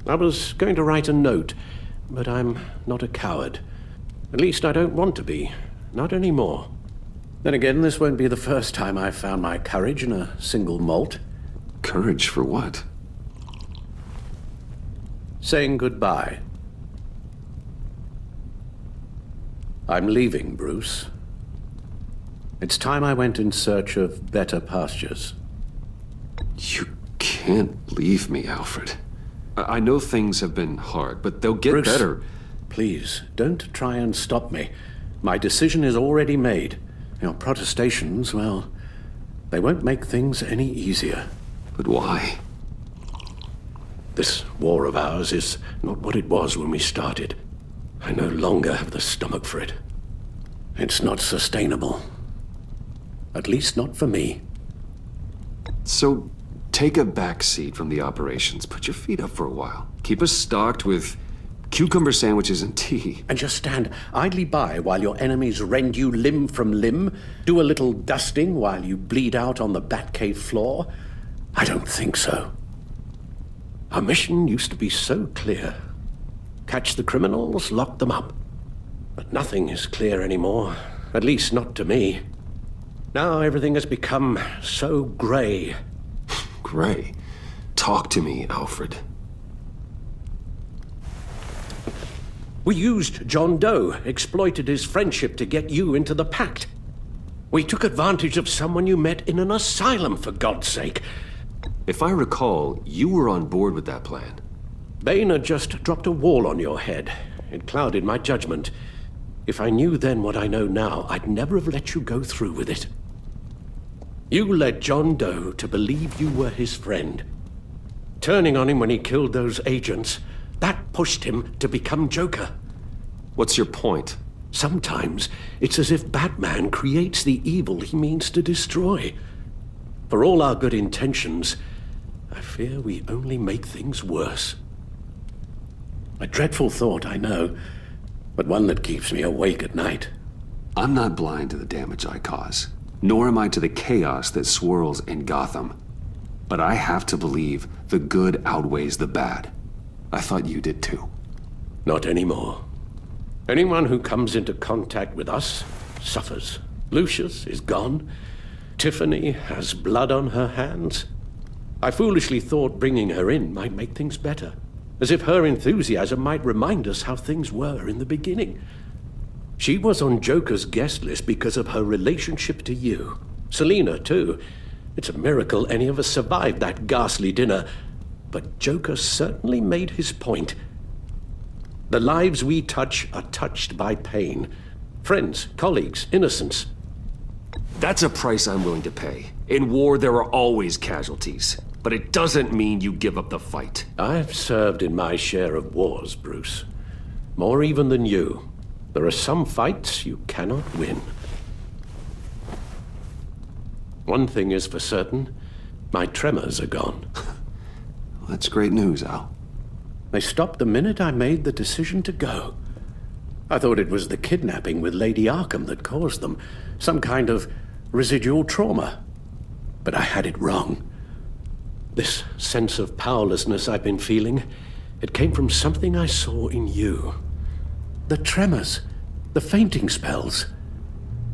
M: I was going to write a note, but I'm not a coward. At least I don't want to be. Not anymore. Then again, this won't be the first time I've found my courage in a single molt.
G: Courage for what?
M: Saying goodbye. I'm leaving, Bruce. It's time I went in search of better pastures.
G: You can't leave me, Alfred. I know things have been hard, but they'll get
M: Bruce,
G: better.
M: Please, don't try and stop me. My decision is already made. Your protestations, well, they won't make things any easier.
G: But why?
M: This war of ours is not what it was when we started. I no longer have the stomach for it. It's not sustainable. At least not for me.
G: So, take a back seat from the operations. Put your feet up for a while. Keep us stocked with cucumber sandwiches and tea.
M: And just stand idly by while your enemies rend you limb from limb? Do a little dusting while you bleed out on the Batcave floor? I don't think so. Our mission used to be so clear. Catch the criminals, lock them up.
T: But nothing is clear anymore, at least not to me. Now everything has become so gray.
G: Gray? Talk to me, Alfred.
T: We used John Doe, exploited his friendship to get you into the pact. We took advantage of someone you met in an asylum, for God's sake.
G: If I recall, you were on board with that plan.
T: Boehner just dropped a wall on your head. It clouded my judgment. If I knew then what I know now, I'd never have let you go through with it. You led John Doe to believe you were his friend. Turning on him when he killed those agents, that pushed him to become Joker.
G: What's your point?
T: Sometimes it's as if Batman creates the evil he means to destroy. For all our good intentions, I fear we only make things worse. A dreadful thought, I know, but one that keeps me awake at night.
G: I'm not blind to the damage I cause, nor am I to the chaos that swirls in Gotham. But I have to believe the good outweighs the bad. I thought you did too.
T: Not anymore. Anyone who comes into contact with us suffers. Lucius is gone. Tiffany has blood on her hands. I foolishly thought bringing her in might make things better, as if her enthusiasm might remind us how things were in the beginning. She was on Joker's guest list because of her relationship to you. Selina, too. It's a miracle any of us survived that ghastly dinner. But Joker certainly made his point. The lives we touch are touched by pain. Friends, colleagues, innocents.
G: That's a price I'm willing to pay. In war, there are always casualties. But it doesn't mean you give up the fight.
T: I've served in my share of wars, Bruce. More even than you. There are some fights you cannot win. One thing is for certain, my tremors are gone.
G: That's great news, Al.
T: They stopped the minute I made the decision to go. I thought it was the kidnapping with Lady Arkham that caused them. Some kind of residual trauma. But I had it wrong. This sense of powerlessness I've been feeling, it came from something I saw in you. The tremors, the fainting spells,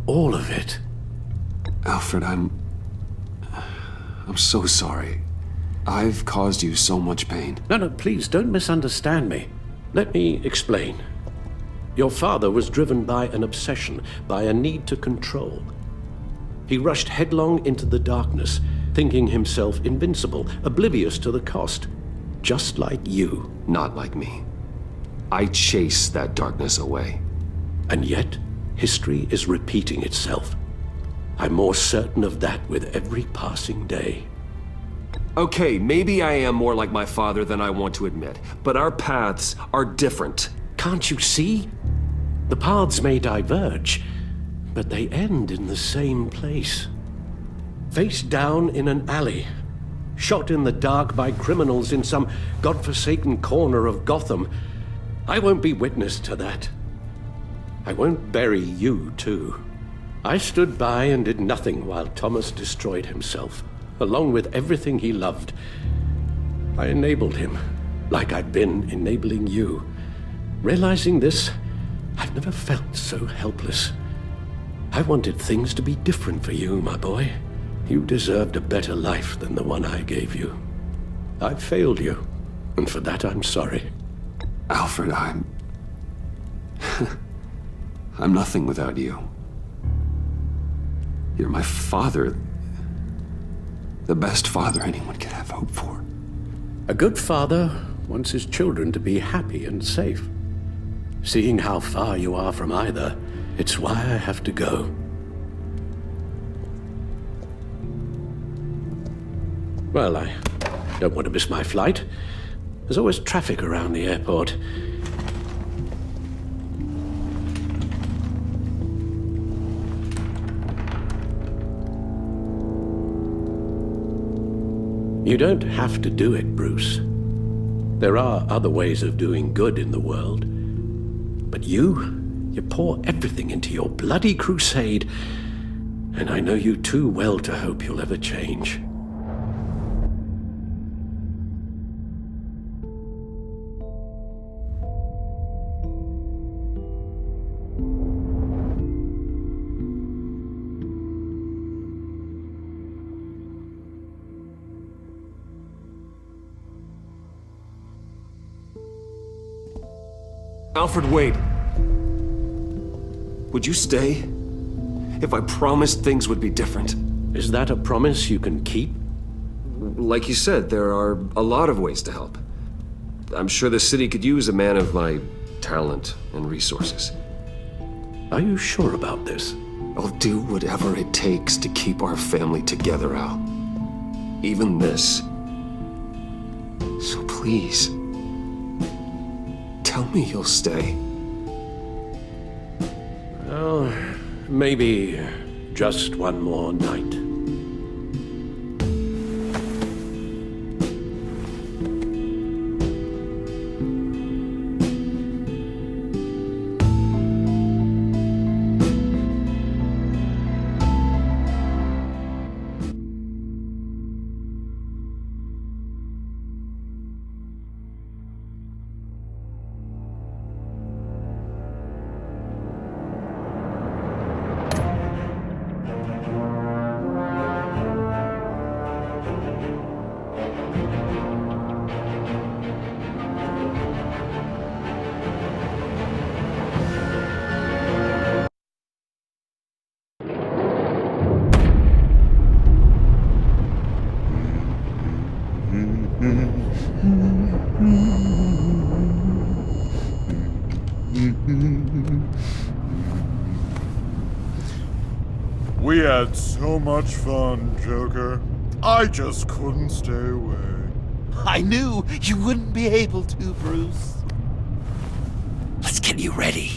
T: all of it.
G: Alfred, I'm so sorry. I've caused you so much pain.
T: No, please don't misunderstand me. Let me explain. Your father was driven by an obsession, by a need to control. He rushed headlong into the darkness, thinking himself invincible, oblivious to the cost. Just like you.
G: Not like me. I chase that darkness away.
T: And yet, history is repeating itself. I'm more certain of that with every passing day.
G: Okay, maybe I am more like my father than I want to admit, but our paths are different.
T: Can't you see? The paths may diverge, but they end in the same place. Face down in an alley, shot in the dark by criminals in some godforsaken corner of Gotham. I won't be witness to that. I won't bury you, too. I stood by and did nothing while Thomas destroyed himself, along with everything he loved. I enabled him, like I'd been enabling you. Realizing this, I've never felt so helpless. I wanted things to be different for you, my boy. You deserved a better life than the one I gave you. I failed you, and for that I'm sorry.
G: Alfred, I'm nothing without you. You're my father. The best father anyone could have hope for.
T: A good father wants his children to be happy and safe. Seeing how far you are from either, it's why I have to go. Well, I don't want to miss my flight. There's always traffic around the airport. You don't have to do it, Bruce. There are other ways of doing good in the world. But you pour everything into your bloody crusade, and I know you too well to hope you'll ever change.
G: Alfred, wait. Would you stay? If I promised things would be different.
T: Is that a promise you can keep?
G: Like you said, there are a lot of ways to help. I'm sure the city could use a man of my talent and resources.
T: Are you sure about this?
G: I'll do whatever it takes to keep our family together, Al. Even this. So please, tell me you'll stay.
T: Well, maybe just one more night.
U: We had so much fun, Joker. I just couldn't stay away.
S: I knew you wouldn't be able to, Bruce. Let's get you ready.